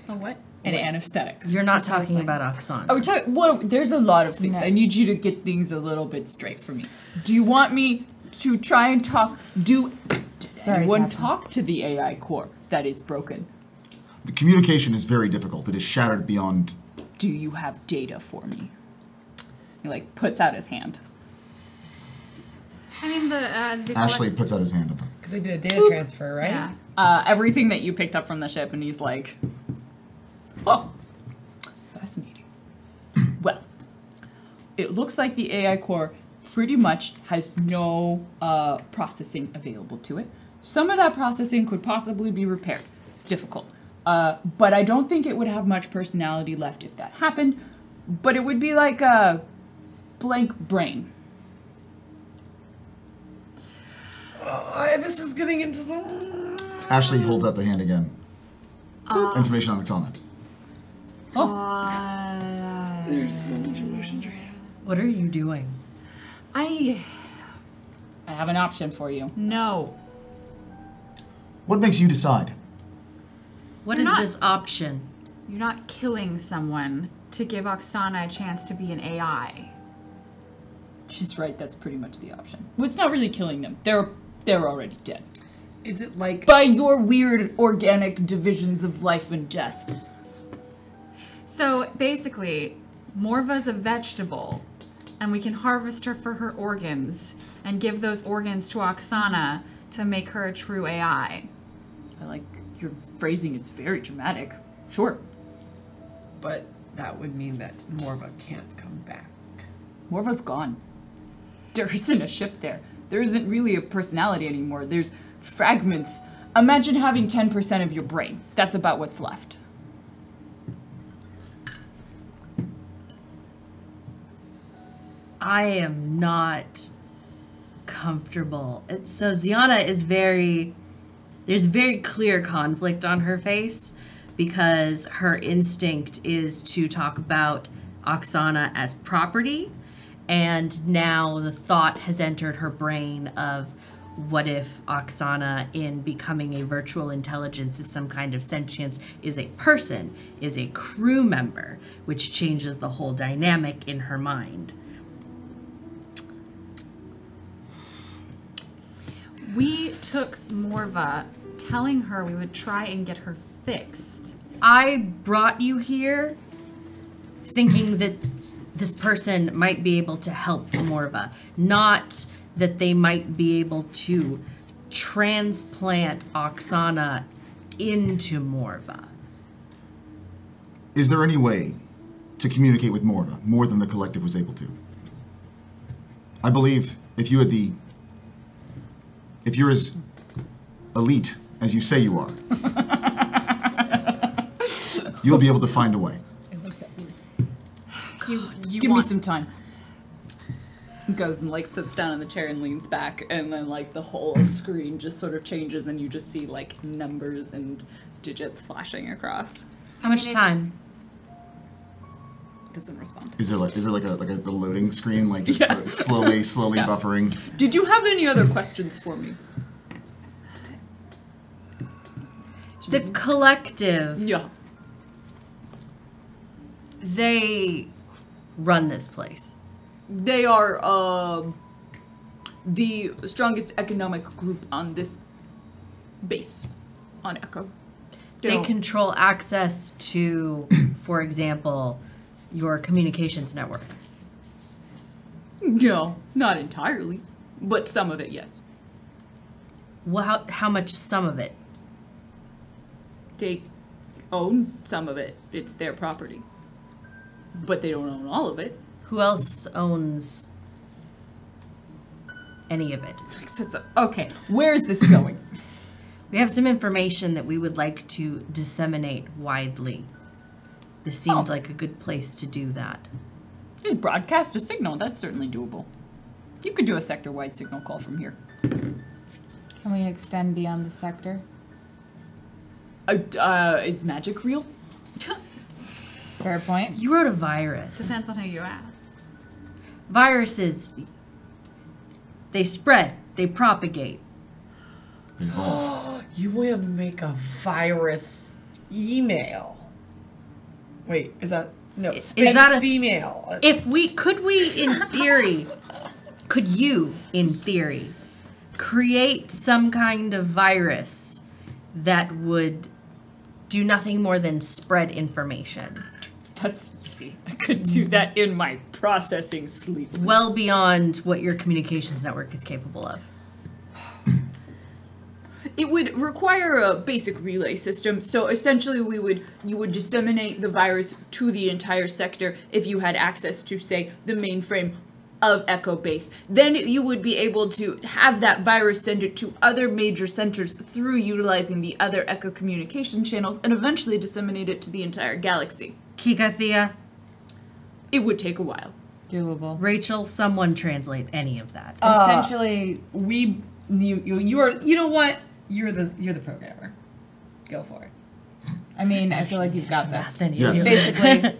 a what? An anesthetic. You're not That's what I was talking like. about Oksana. Oh, well, there's a lot of things. No. I need you to get things a little bit straight for me. Do you want me to try and talk? Did Sorry, anyone Captain. talk to the AI core that is broken? The communication is very difficult. It is shattered beyond... Do you have data for me? He like puts out his hand. I mean, the Ashley puts out his hand up. Because they did a data transfer, right? Yeah. Everything that you picked up from the ship, and he's like, oh, fascinating. Well, it looks like the AI core pretty much has no processing available to it. Some of that processing could possibly be repaired. It's difficult. But I don't think it would have much personality left if that happened. But it would be like a blank brain. This is getting into some... Ashley holds out the hand again. Information on Oksana. There's so much emotion right now. What are you doing? I have an option for you. No. What makes you decide? What You're is not- this option? You're not killing someone to give Oksana a chance to be an AI. She's right, that's pretty much the option. Well, it's not really killing them. They're already dead. Is it like... By your weird organic divisions of life and death. So basically, Morva's a vegetable, and we can harvest her for her organs and give those organs to Oksana to make her a true AI. I like your phrasing, it's very dramatic. Sure. But that would mean that Morva can't come back. Morva's gone. There isn't a ship there. There isn't really a personality anymore. There's fragments. Imagine having 10% of your brain. That's about what's left. I am not comfortable. So Ziana is there's very clear conflict on her face because her instinct is to talk about Oksana as property, and now the thought has entered her brain of what if Oksana, in becoming a virtual intelligence, is some kind of sentience, is a person, is a crew member, which changes the whole dynamic in her mind. We took Morva, telling her we would try and get her fixed. I brought you here thinking that this person might be able to help Morva, not that they might be able to transplant Oksana into Morva. Is there any way to communicate with Morva more than the collective was able to? I believe if you're as elite as you say you are, you'll be able to find a way. You Give me some time. Goes and like sits down in the chair and leans back, and then like the whole screen just sort of changes, and you just see like numbers and digits flashing across. How much time? Doesn't respond. Is there like a loading screen, like just Yeah. slowly Yeah. buffering? Did you have any other questions for me? The collective, Yeah. they run this place. They are the strongest economic group on this base on Echo. They don't- control access to, for example, your communications network. No, not entirely, but some of it, yes. Well, how much some of it? They own some of it. It's their property. But they don't own all of it. Who else owns any of it? Okay, where's this going? We have some information that we would like to disseminate widely. This seemed like a good place to do that. Just broadcast a signal. That's certainly doable. You could do a sector-wide signal call from here. Can we extend beyond the sector? Is magic real? Fair point. You wrote a virus. Depends on who you ask. Viruses, they spread, they propagate. Evolve. You want to make a virus email? Wait, is that no? Is Space that a- female? If we, could you, in theory, create some kind of virus that would do nothing more than spread information? That's easy. I could do that in my processing sleep. Well beyond what your communications network is capable of. It would require a basic relay system. So essentially you would disseminate the virus to the entire sector if you had access to, say, the mainframe of Echo Base. Then you would be able to have that virus send it to other major centers through utilizing the other Echo communication channels and eventually disseminate it to the entire galaxy. Kika, Thea, It would take a while. Doable. Rachel, someone translate any of that. Essentially, You know what? You're the programmer. Go for it. I mean, I feel like you've got this. Yes. Basically,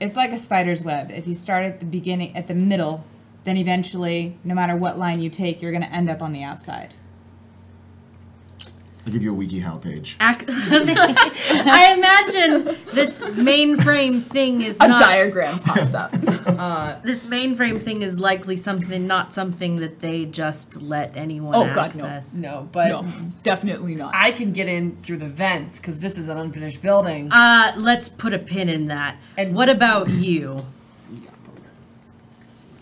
it's like a spider's web. If you start at the beginning, at the middle, then eventually, no matter what line you take, you're going to end up on the outside. I'll give you a WikiHow page. I imagine this mainframe thing is A not... diagram pops up. This mainframe thing is likely not something that they just let anyone Oh, God, no. access. No, but No, definitely not. I can get in through the vents because this is an unfinished building. Let's put a pin in that. And what about you?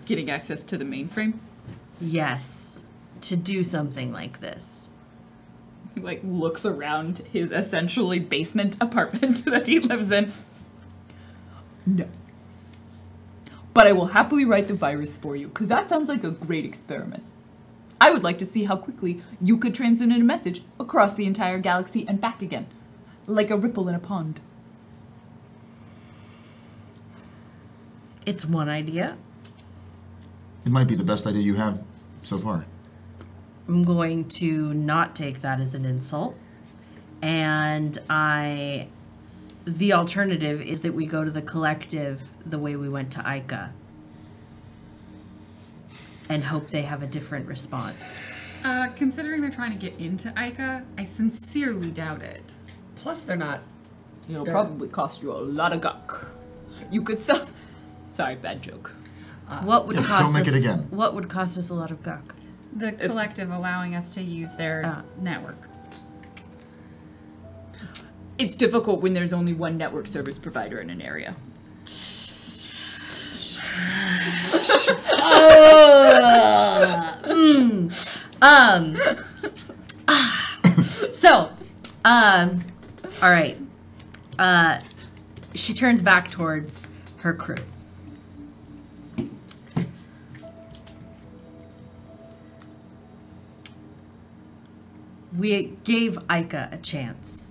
Getting access to the mainframe? Yes, to do something like this. He, like, looks around his essentially basement apartment that he lives in. No. But I will happily write the virus for you, because that sounds like a great experiment. I would like to see how quickly you could transmit a message across the entire galaxy and back again. Like a ripple in a pond. It's one idea. It might be the best idea you have so far. I'm going to not take that as an insult. And the alternative is that we go to the collective the way we went to Ica. And hope they have a different response. Considering they're trying to get into Ica, I sincerely doubt it. Plus, they're not. It'll probably cost you a lot of guck. You could sell... Sorry, bad joke. What would Yes, cost don't make us? it again. What would cost us a lot of guck? The collective allowing us to use their network. It's difficult when there's only one network service provider in an area. All right. She turns back towards her crew. We gave Ica a chance.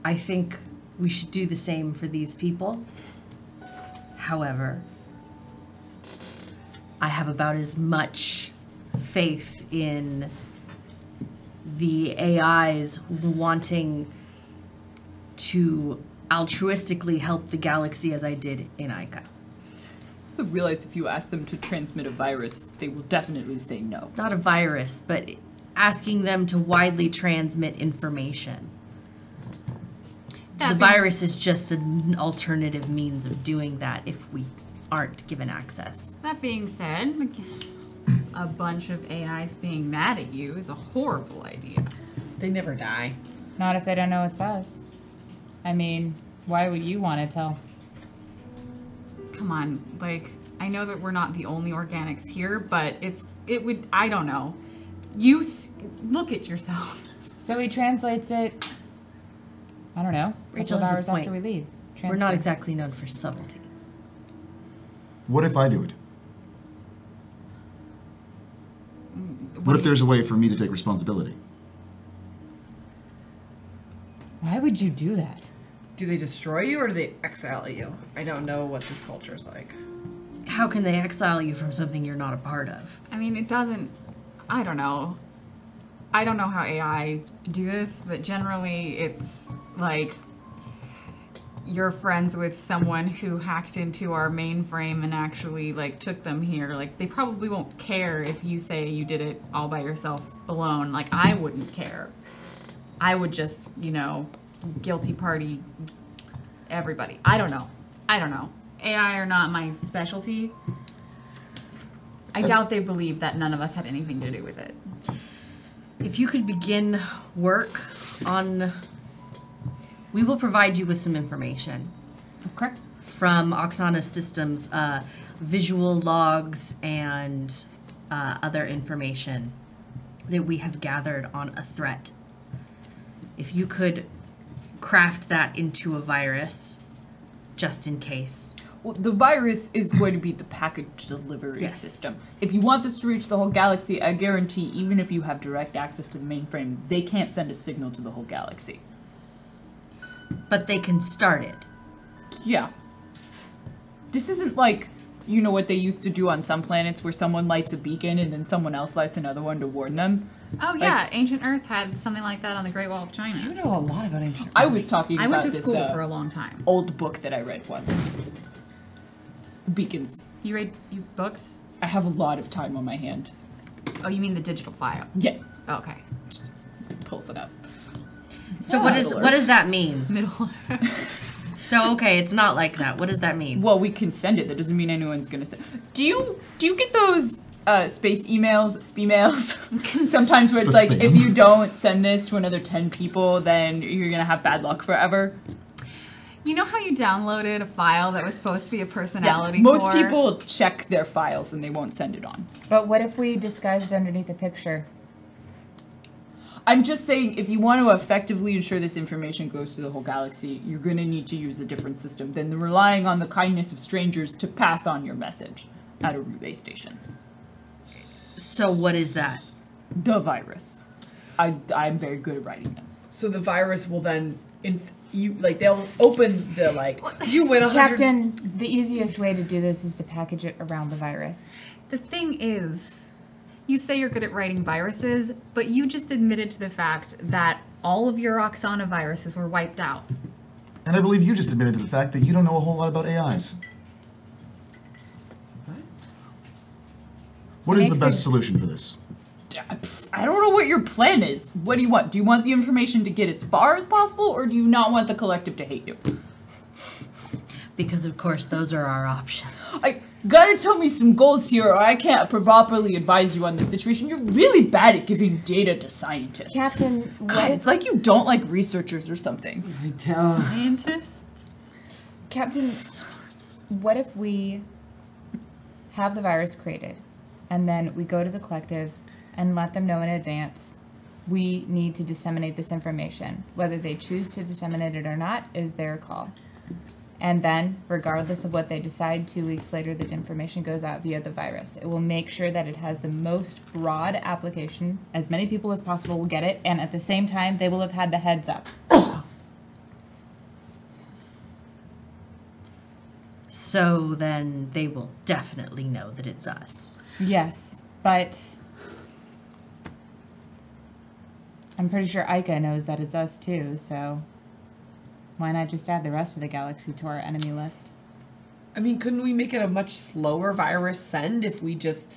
I think we should do the same for these people. However, I have about as much faith in the AIs wanting to altruistically help the galaxy as I did in Ica. I also realize if you ask them to transmit a virus, they will definitely say no. Not a virus, but asking them to widely transmit information. The virus is just an alternative means of doing that if we aren't given access. That being said, a bunch of AIs being mad at you is a horrible idea. They never die. Not if they don't know it's us. I mean, why would you want to tell? Come on, like, I know that we're not the only organics here, but it would, I don't know. Look at yourself. So he translates it, I don't know, a Rachel couple of has a hours point. after we leave. We're not exactly known for subtlety. What if I do it? What if there's a way for me to take responsibility? Why would you do that? Do they destroy you or do they exile you? I don't know what this culture is like. How can they exile you from something you're not a part of? I mean, it doesn't, I don't know. I don't know how AI do this, but generally it's like you're friends with someone who hacked into our mainframe and actually like took them here. Like they probably won't care if you say you did it all by yourself alone. Like I wouldn't care. I would just, guilty party everybody. I don't know. AI are not my specialty. I doubt they believe that none of us had anything to do with it. If you could begin work on... We will provide you with some information. Okay. From Oksana Systems, visual logs and other information that we have gathered on a threat. If you could craft that into a virus, just in case. Well, the virus is going to be the package delivery Yes. system. If you want this to reach the whole galaxy, I guarantee even if you have direct access to the mainframe, they can't send a signal to the whole galaxy. But they can start it. Yeah. This isn't like, what they used to do on some planets where someone lights a beacon and then someone else lights another one to warn them. Oh yeah, Ancient Earth had something like that on the Great Wall of China. You know a lot about ancient. I was talking I about went to this school for a long time. old book that I read once. The beacons. You read books? I have a lot of time on my hand. Oh, you mean the digital file? Yeah. Oh, okay. Pulls it up. So Yeah. what does that mean? Middle. So okay, it's not like that. What does that mean? Well, we can send it. That doesn't mean anyone's gonna send. Do you get those space emails, spemails? Sometimes where it's like, Spam. if you don't send this to another 10 people, then you're gonna have bad luck forever. You know how you downloaded a file that was supposed to be a personality Most core? people check their files and they won't send it on. But what if we disguised underneath a picture? I'm just saying, if you want to effectively ensure this information goes to the whole galaxy, you're going to need to use a different system than relying on the kindness of strangers to pass on your message at a relay station. So what is that? The virus. I'm very good at writing them. So the virus will then, they'll open the, you win 100... Captain, the easiest way to do this is to package it around the virus. The thing is, you say you're good at writing viruses, but you just admitted to the fact that all of your Oksana viruses were wiped out. And I believe you just admitted to the fact that you don't know a whole lot about AIs. What is the best solution for this? I don't know what your plan is. What do you want? Do you want the information to get as far as possible, or do you not want the collective to hate you? Because of course those are our options. I gotta tell me some goals here, or I can't properly advise you on this situation. You're really bad at giving data to scientists. Captain, God, it's like you don't like researchers or something. I tell. Scientists? Captain, what if we have the virus created, and then we go to the collective and let them know in advance we need to disseminate this information. Whether they choose to disseminate it or not is their call. And then, regardless of what they decide, 2 weeks later, the information goes out via the virus. It will make sure that it has the most broad application. As many people as possible will get it, and at the same time, they will have had the heads up. So then they will definitely know that it's us. Yes, but I'm pretty sure Ica knows that it's us too, so why not just add the rest of the galaxy to our enemy list? I mean, couldn't we make it a much slower virus send if we just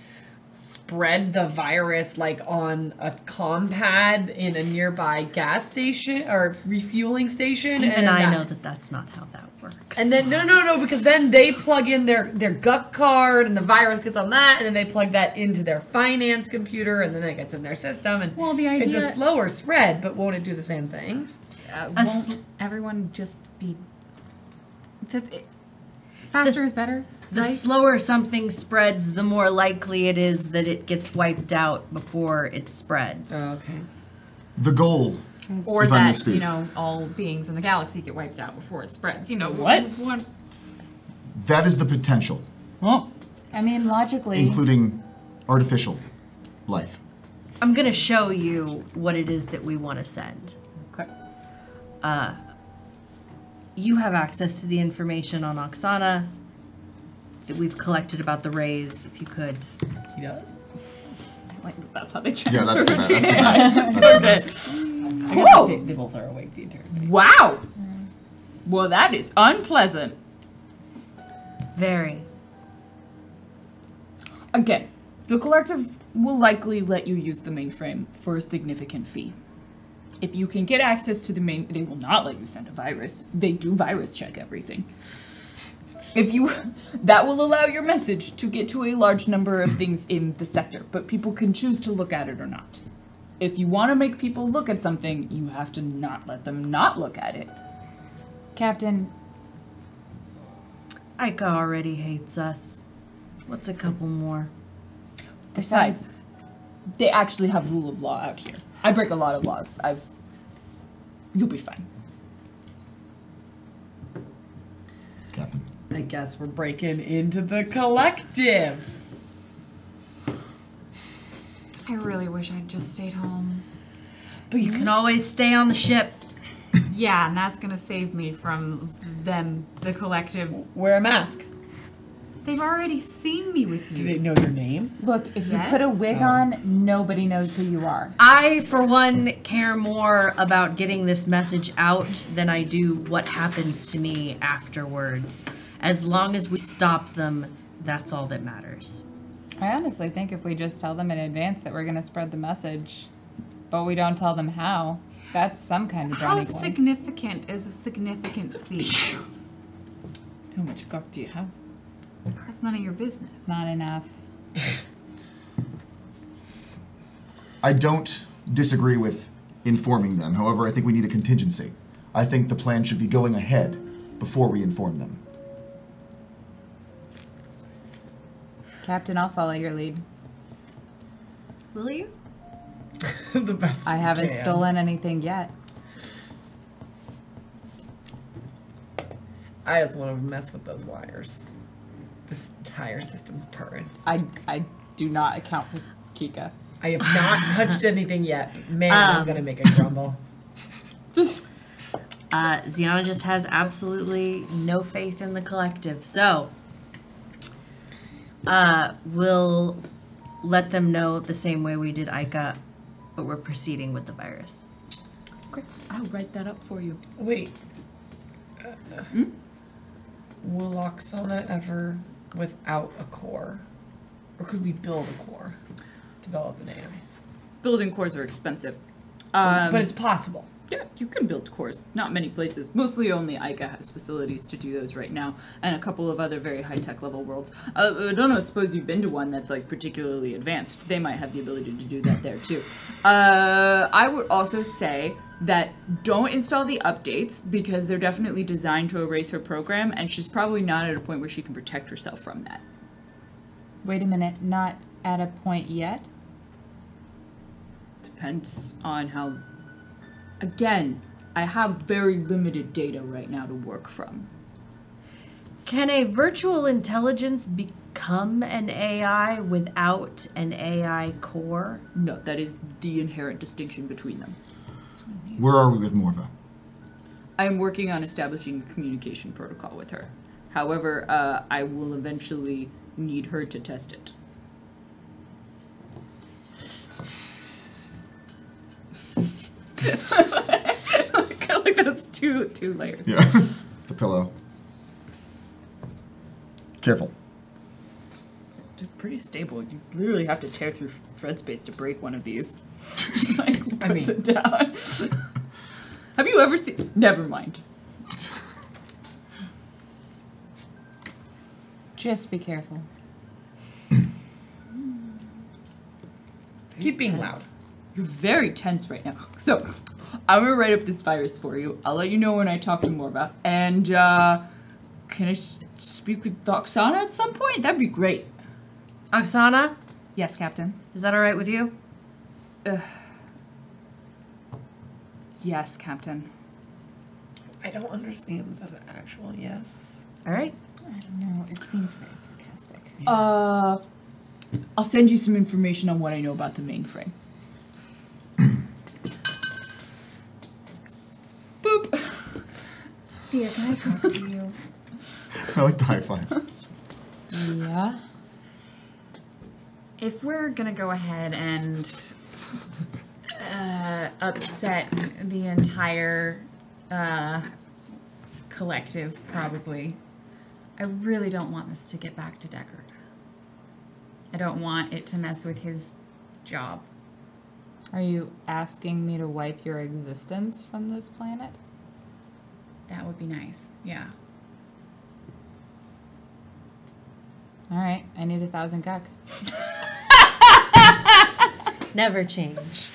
spread the virus like on a comm pad in a nearby gas station or refueling station? Even I know that that's not how that works. And then no, because then they plug in their GUC card and the virus gets on that, and then they plug that into their finance computer, and then it gets in their system, and Well, the idea- it's a slower spread, but won't it do the same thing? Won't everyone just be... Faster is better, The right? slower something spreads, the more likely it is that it gets wiped out before it spreads. Okay. The goal, Or if I may that, speak. you know, all beings in the galaxy get wiped out before it spreads. You know, What? that is the potential, Well, I mean, logically, including artificial life. I'm going to show you what it is that we want to send. okay. You have access to the information on Oksana that we've collected about the rays, if you could. He does? Like, that's how they transfer. Yeah, that's the best. I gotta say, they both are awake the entire day. Wow. Well, that is unpleasant. Very. Again, the collective will likely let you use the mainframe for a significant fee. If you can get access to the main, they will not let you send a virus. They do virus check everything. That will allow your message to get to a large number of things in the sector, but people can choose to look at it or not. If you want to make people look at something, you have to not let them not look at it. Captain, Ica already hates us. What's a couple more? Besides, they actually have rule of law out here. I break a lot of laws. You'll be fine. Captain. I guess we're breaking into the collective. I really wish I'd just stayed home. But you can always stay on the ship. Yeah, and that's gonna save me from them, the collective. Wear a mask. They've already seen me with Do you. they know your name? look, if you Yes? put a wig on, nobody knows who you are. I, for one, care more about getting this message out than I do what happens to me afterwards. As long as we stop them, that's all that matters. I honestly think if we just tell them in advance that we're going to spread the message, but we don't tell them how, that's some kind of How brownie point. significant is a significant fee? How much guck do you have? That's none of your business. Not enough. I don't disagree with informing them. However, I think we need a contingency. I think the plan should be going ahead before we inform them. Captain, I'll follow your lead. Will you? The best. I you haven't can. stolen anything yet. I just want to mess with those wires. This entire system's purring. I do not account for Kika. I have not touched anything yet. But man, I'm gonna make it crumble. Ziana just has absolutely no faith in the collective. So, we'll let them know the same way we did Ica, but we're proceeding with the virus. Okay, I'll write that up for you. Wait. Will Oksana ever without a core? Or could we build a core? Develop an AI? Building cores are expensive. But it's possible. Yeah, you can build cores. Not many places. Mostly only Ica has facilities to do those right now, and a couple of other very high-tech level worlds. I don't know, suppose you've been to one that's like particularly advanced. They might have the ability to do that there too. I would also say that don't install the updates because they're definitely designed to erase her program, and she's probably not at a point where she can protect herself from that. Wait a minute, not at a point yet? Depends on how... Again, I have very limited data right now to work from. Can a virtual intelligence become an AI without an AI core? No, that is the inherent distinction between them. Where are we with Morva? I am working on establishing a communication protocol with her. However, I will eventually need her to test it. Kind of like that's two layers. Yeah. The pillow. Careful. They're pretty stable. You literally have to tear through Fred space to break one of these. Like, puts it down. Have you ever seen? Never mind. Just be careful. Keep being loud. You're very tense right now. So, I'm gonna write up this virus for you. I'll let you know when I talk to more about. And can I speak with Oksana at some point? That'd be great. Oksana, Yes, Captain. is that all right with you? Yes, Captain. I don't understand that actual yes. All right. I don't know. It seemed very sarcastic. I'll send you some information on what I know about the mainframe. Boop. Thea, can I talk to you? I like the high five. Yeah. If we're gonna go ahead and upset the entire collective, probably, I really don't want this to get back to Deckard. I don't want it to mess with his job. Are you asking me to wipe your existence from this planet? That would be nice. Yeah. All right. I need 1,000 guk. Never change.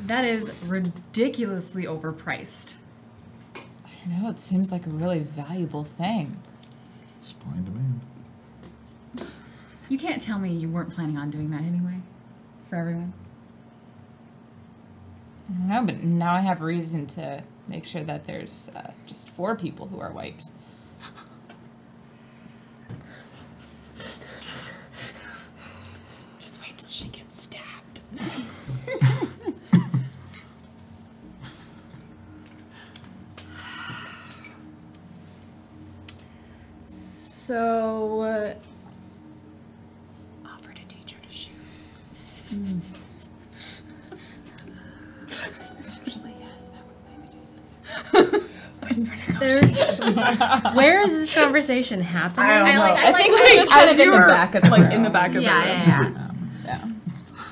That is ridiculously overpriced. I don't know. It seems like a really valuable thing. Supply and demand. You can't tell me you weren't planning on doing that anyway. For everyone. I don't know, but now I have reason to make sure that there's just 4 people who are wiped. Just wait till she gets stabbed. So, Offer to teach her to shoot. Actually, yes, that would maybe do something. Where is this conversation happening? I think we're just kind of in the back of the room. in the back of the room. Yeah.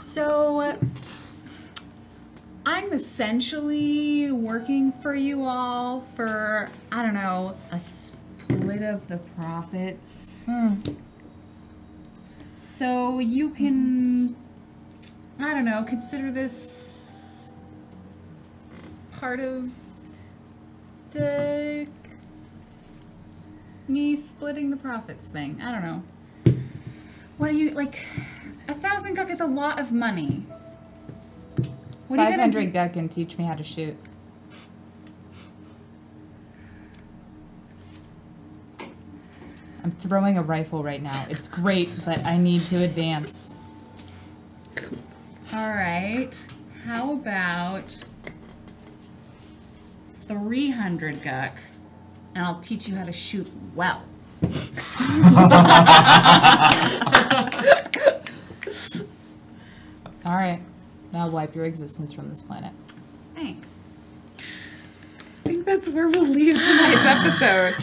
So, I'm essentially working for you all for, I don't know, a split of the profits. So you can, I don't know, consider this part of the me splitting the profits thing. I don't know. What do you, like, 1,000 guk is a lot of money. What are you gonna do? 500 guk and teach me how to shoot. I'm throwing a rifle right now. It's great, but I need to advance. All right. How about 300 guk, and I'll teach you how to shoot well. All right. I'll wipe your existence from this planet. Thanks. I think that's where we'll leave tonight's episode.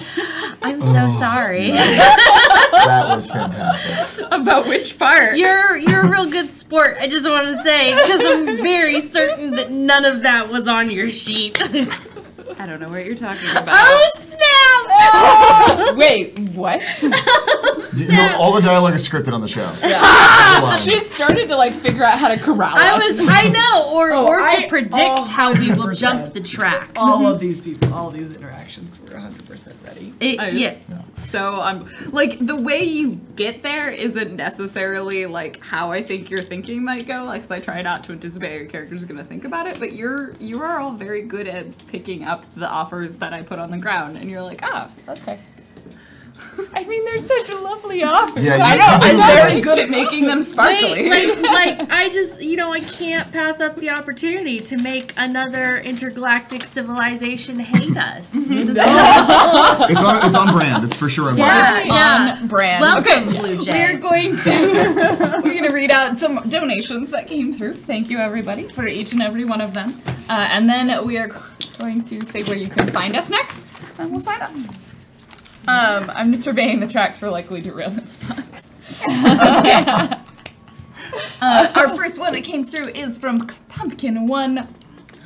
I'm so sorry. That was fantastic. About which part? You're a real good sport. I just want to say, because I'm very certain that none of that was on your sheet. I don't know what you're talking about. Oh snap! Wait, what? You know, all the dialogue is scripted on the show. She started to figure out how to corral us. I know, or to I predict how we will jump the track. All of these people, all these interactions were 100% ready. Yes. So I'm like, the way you get there isn't necessarily like how I think your thinking might go. Like, 'cause I try not to anticipate how your character's gonna think about it. But you are all very good at picking up the offers that I put on the ground, and you're like, ah, Okay. I mean, they're such a lovely office. Yeah, I know, I'm very good at making them sparkly. Like I just, I can't pass up the opportunity to make another intergalactic civilization hate us. It's on brand. It's for sure on brand. On brand. Welcome, Okay, Blue Jay. we're going to read out some donations that came through. Thank you, everybody, for each and every one of them. And then we are going to say where you can find us next, and we'll sign up. I'm just surveying the tracks for likely derailment spots. Okay. Our first one that came through is from Pumpkin One.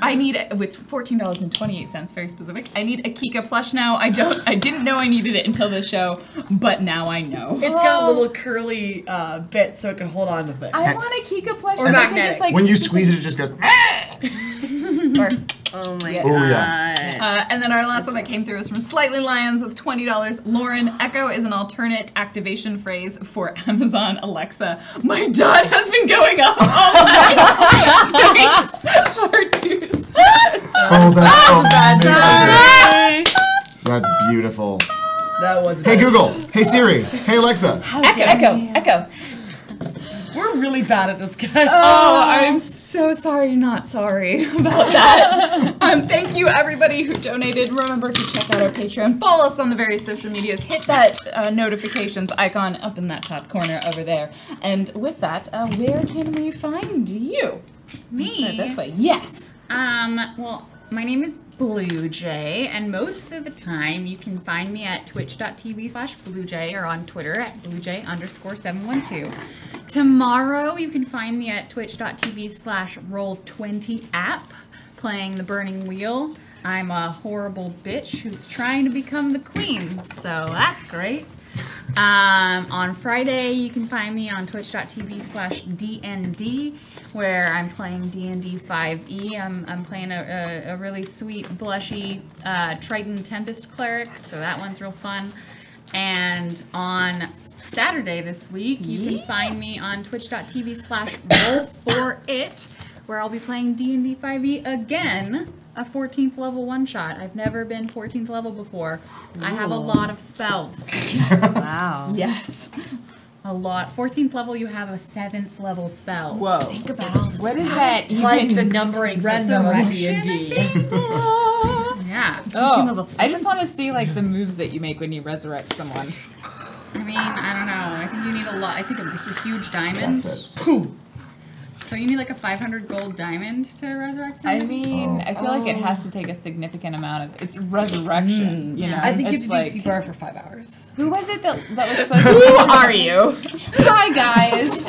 I need with $14.28, very specific. I need a Kika plush now. I didn't know I needed it until the show, but now I know. It's got a little curly bit so it can hold on to things. I want a Kika plush. Or that I can magnetic. just, like, When you squeeze it, it just goes. or, Oh my Yeah. god. Oh, yeah. and then our last one that came through is from Slightly Lions with $20. Lauren, Echo is an alternate activation phrase for Amazon Alexa. My dad has been going up all night. Thanks for Tuesday. Oh, that's so amazing. Sorry. That's beautiful. That was Hey Google. Hey Siri. Hey Alexa. Echo. We're really bad at this, guys. Oh, I'm so sorry, not sorry about that. Thank you, everybody who donated. Remember to check out our Patreon. Follow us on the various social medias. Hit that notifications icon up in that top corner over there. And with that, where can we find you? Me? This way. Yes. Well, my name is Blue Jay, and most of the time you can find me at twitch.tv/BlueJay or on Twitter at BlueJay_712. Tomorrow you can find me at twitch.tv/Roll20app playing the Burning Wheel. I'm a horrible bitch who's trying to become the queen, so that's great. On Friday, you can find me on twitch.tv/DND, where I'm playing D&D 5e. I'm playing a really sweet, blushy Triton Tempest cleric, so that one's real fun. And on Saturday this week, you can find me on twitch.tv/Roll4it, where I'll be playing D&D 5e again. A 14th level one-shot. I've never been 14th level before. Ooh. I have a lot of spells. Wow. Yes. A lot. 14th level, you have a 7th level spell. Whoa. Think about all the What is that Like even? the numbering system of D&D. Yeah. 14th level. I just want to see like the moves that you make when you resurrect someone. I mean, I don't know. I think you need a lot. I think a huge diamond. That's it. So you need like a 500 gold diamond to resurrect someone? I mean, I feel like it has to take a significant amount of it's resurrection. You know, I think you it's have to do CPR for 5 hours. Who was it that was supposed to? Who are you? Hi guys,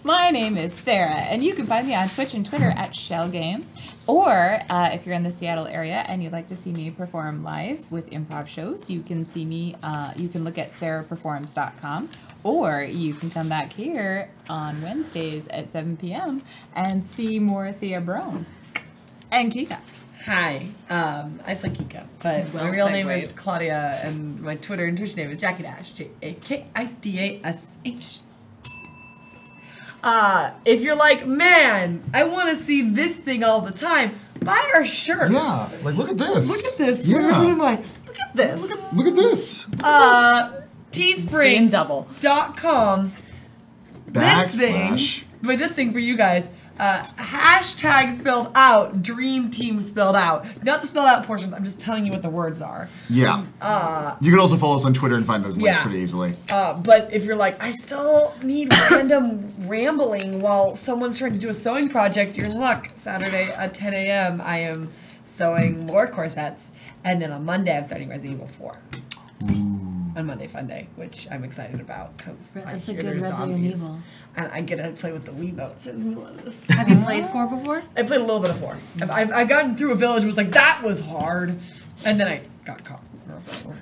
my name is Sarah, and you can find me on Twitch and Twitter at ShellGame. Or if you're in the Seattle area and you'd like to see me perform live with improv shows, you can see me. You can look at sarahperforms.com, or you can come back here on Wednesdays at 7 p.m. and see more Thea Brone and Kika. Hi, I play Kika, but my real name is Claudia, and my Twitter and Twitch name is Jackie Dash, JAKIDASH. If you're like, man, I want to see this thing all the time, buy our shirt. Yeah, like look at this. Look at this. Yeah. Where am I? Look at this. Look at this. Teespring.com. This thing, / but this thing for you guys, hashtag spelled out, dream team spelled out. Not the spelled out portions, I'm just telling you what the words are. Yeah. You can also follow us on Twitter and find those links Yeah. pretty easily. But if you're like, I still need random rambling while someone's trying to do a sewing project, you're in luck. Saturday at 10 a.m. I am sewing more corsets, and then on Monday I'm starting Resident Evil 4. On Monday Fun Day, which I'm excited about because That's a good Resident Evil. and I get to play with the Wiimotes as well. Have you played 4 before? I played a little bit of 4. I've gotten through a village and was like, that was hard. And then I got caught. And I was like,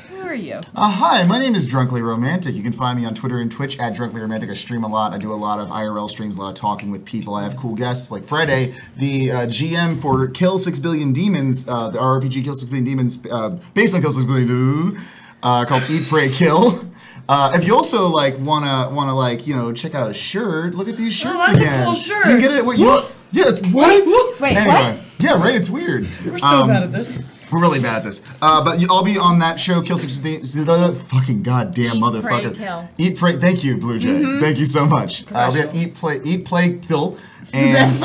Who are you? Hi, my name is Drunkly Romantic. You can find me on Twitter and Twitch at Drunkly Romantic. I stream a lot. I do a lot of IRL streams, a lot of talking with people. I have cool guests like Friday, the GM for Kill 6 Billion Demons, the RPG Kill 6 Billion Demons, based on Kill 6 Billion Demons, called Eat, Pray, Kill. If you also like wanna like check out a shirt, look at these shirts that's again. a cool shirt. You can get it. Yeah, it's what? Wait, anyway, what? Yeah, right. It's weird. we're so bad at this. We're really bad at this. But I'll be on that show, Kill 16. Fucking goddamn motherfucker. Pray, kill. Eat, pray. Thank you, Blue Jay. Thank you so much. I'll be at Eat, Play, Kill. And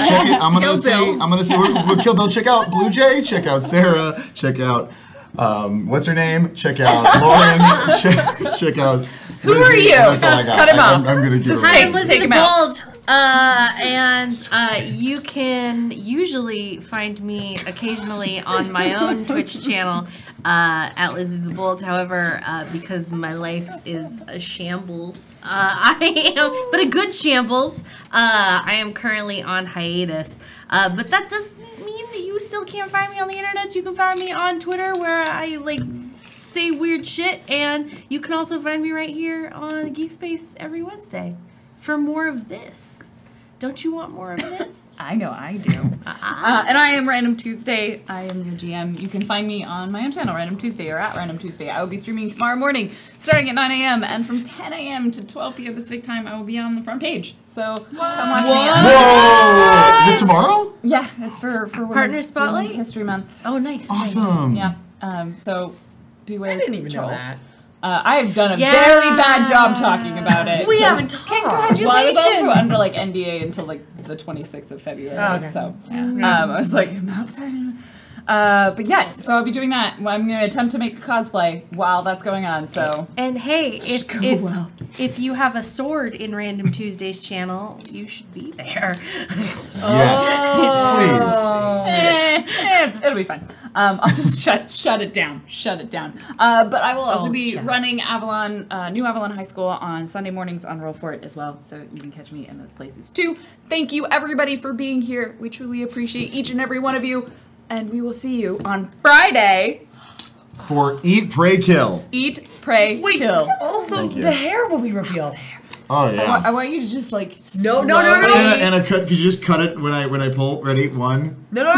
check it. I'm gonna say, we'll Kill Bill. Check out Blue Jay. Check out Sarah. Check out, what's her name? Check out Lauren. check out. Who are you? That's all I got. Cut him off. I'm gonna give Hi, I'm him. Lizzie the him out. Bold. And you can usually find me occasionally on my own Twitch channel at Lizzie the Bold. However, because my life is a shambles, but a good shambles, I am currently on hiatus. But that does mean that you still can't find me on the internet. You can find me on Twitter where I say weird shit, and you can also find me right here on Geek Space every Wednesday for more of this. Don't you want more of this? I know I do. And I am Random Tuesday. I am your GM. You can find me on my own channel, Random Tuesday, or at Random Tuesday. I will be streaming tomorrow morning, starting at 9 a.m. And from 10 a.m. to 12 p.m. Pacific time, I will be on the front page. So come watch me. Whoa! Is it tomorrow? Yeah, it's for Partner Spotlight? Women's History Month. Oh, nice. Awesome. Yeah. So beware. I didn't even know trolls. that. I have done a very bad job talking about it. We haven't talked. Well, I was also under NDA until the 26th of February. Oh, okay. So I was like, I'm not saying. But yes, so I'll be doing that. Well, I'm going to attempt to make a cosplay while that's going on. So And hey, if you have a sword in Random Tuesday's channel, you should be there. Yes, it'll be fine. I'll just shut it down. Shut it down. But I will also be running Avalon, New Avalon High School on Sunday mornings on Roll For It as well. So you can catch me in those places too. Thank you everybody for being here. We truly appreciate each and every one of you. And we will see you on Friday. For Eat, Pray, Kill. Eat, pray, kill. Also, Thank you. the hair will be revealed. Oh yeah. I want you to just No. And a cut. Could you just cut it when I pull? Ready? 1. No.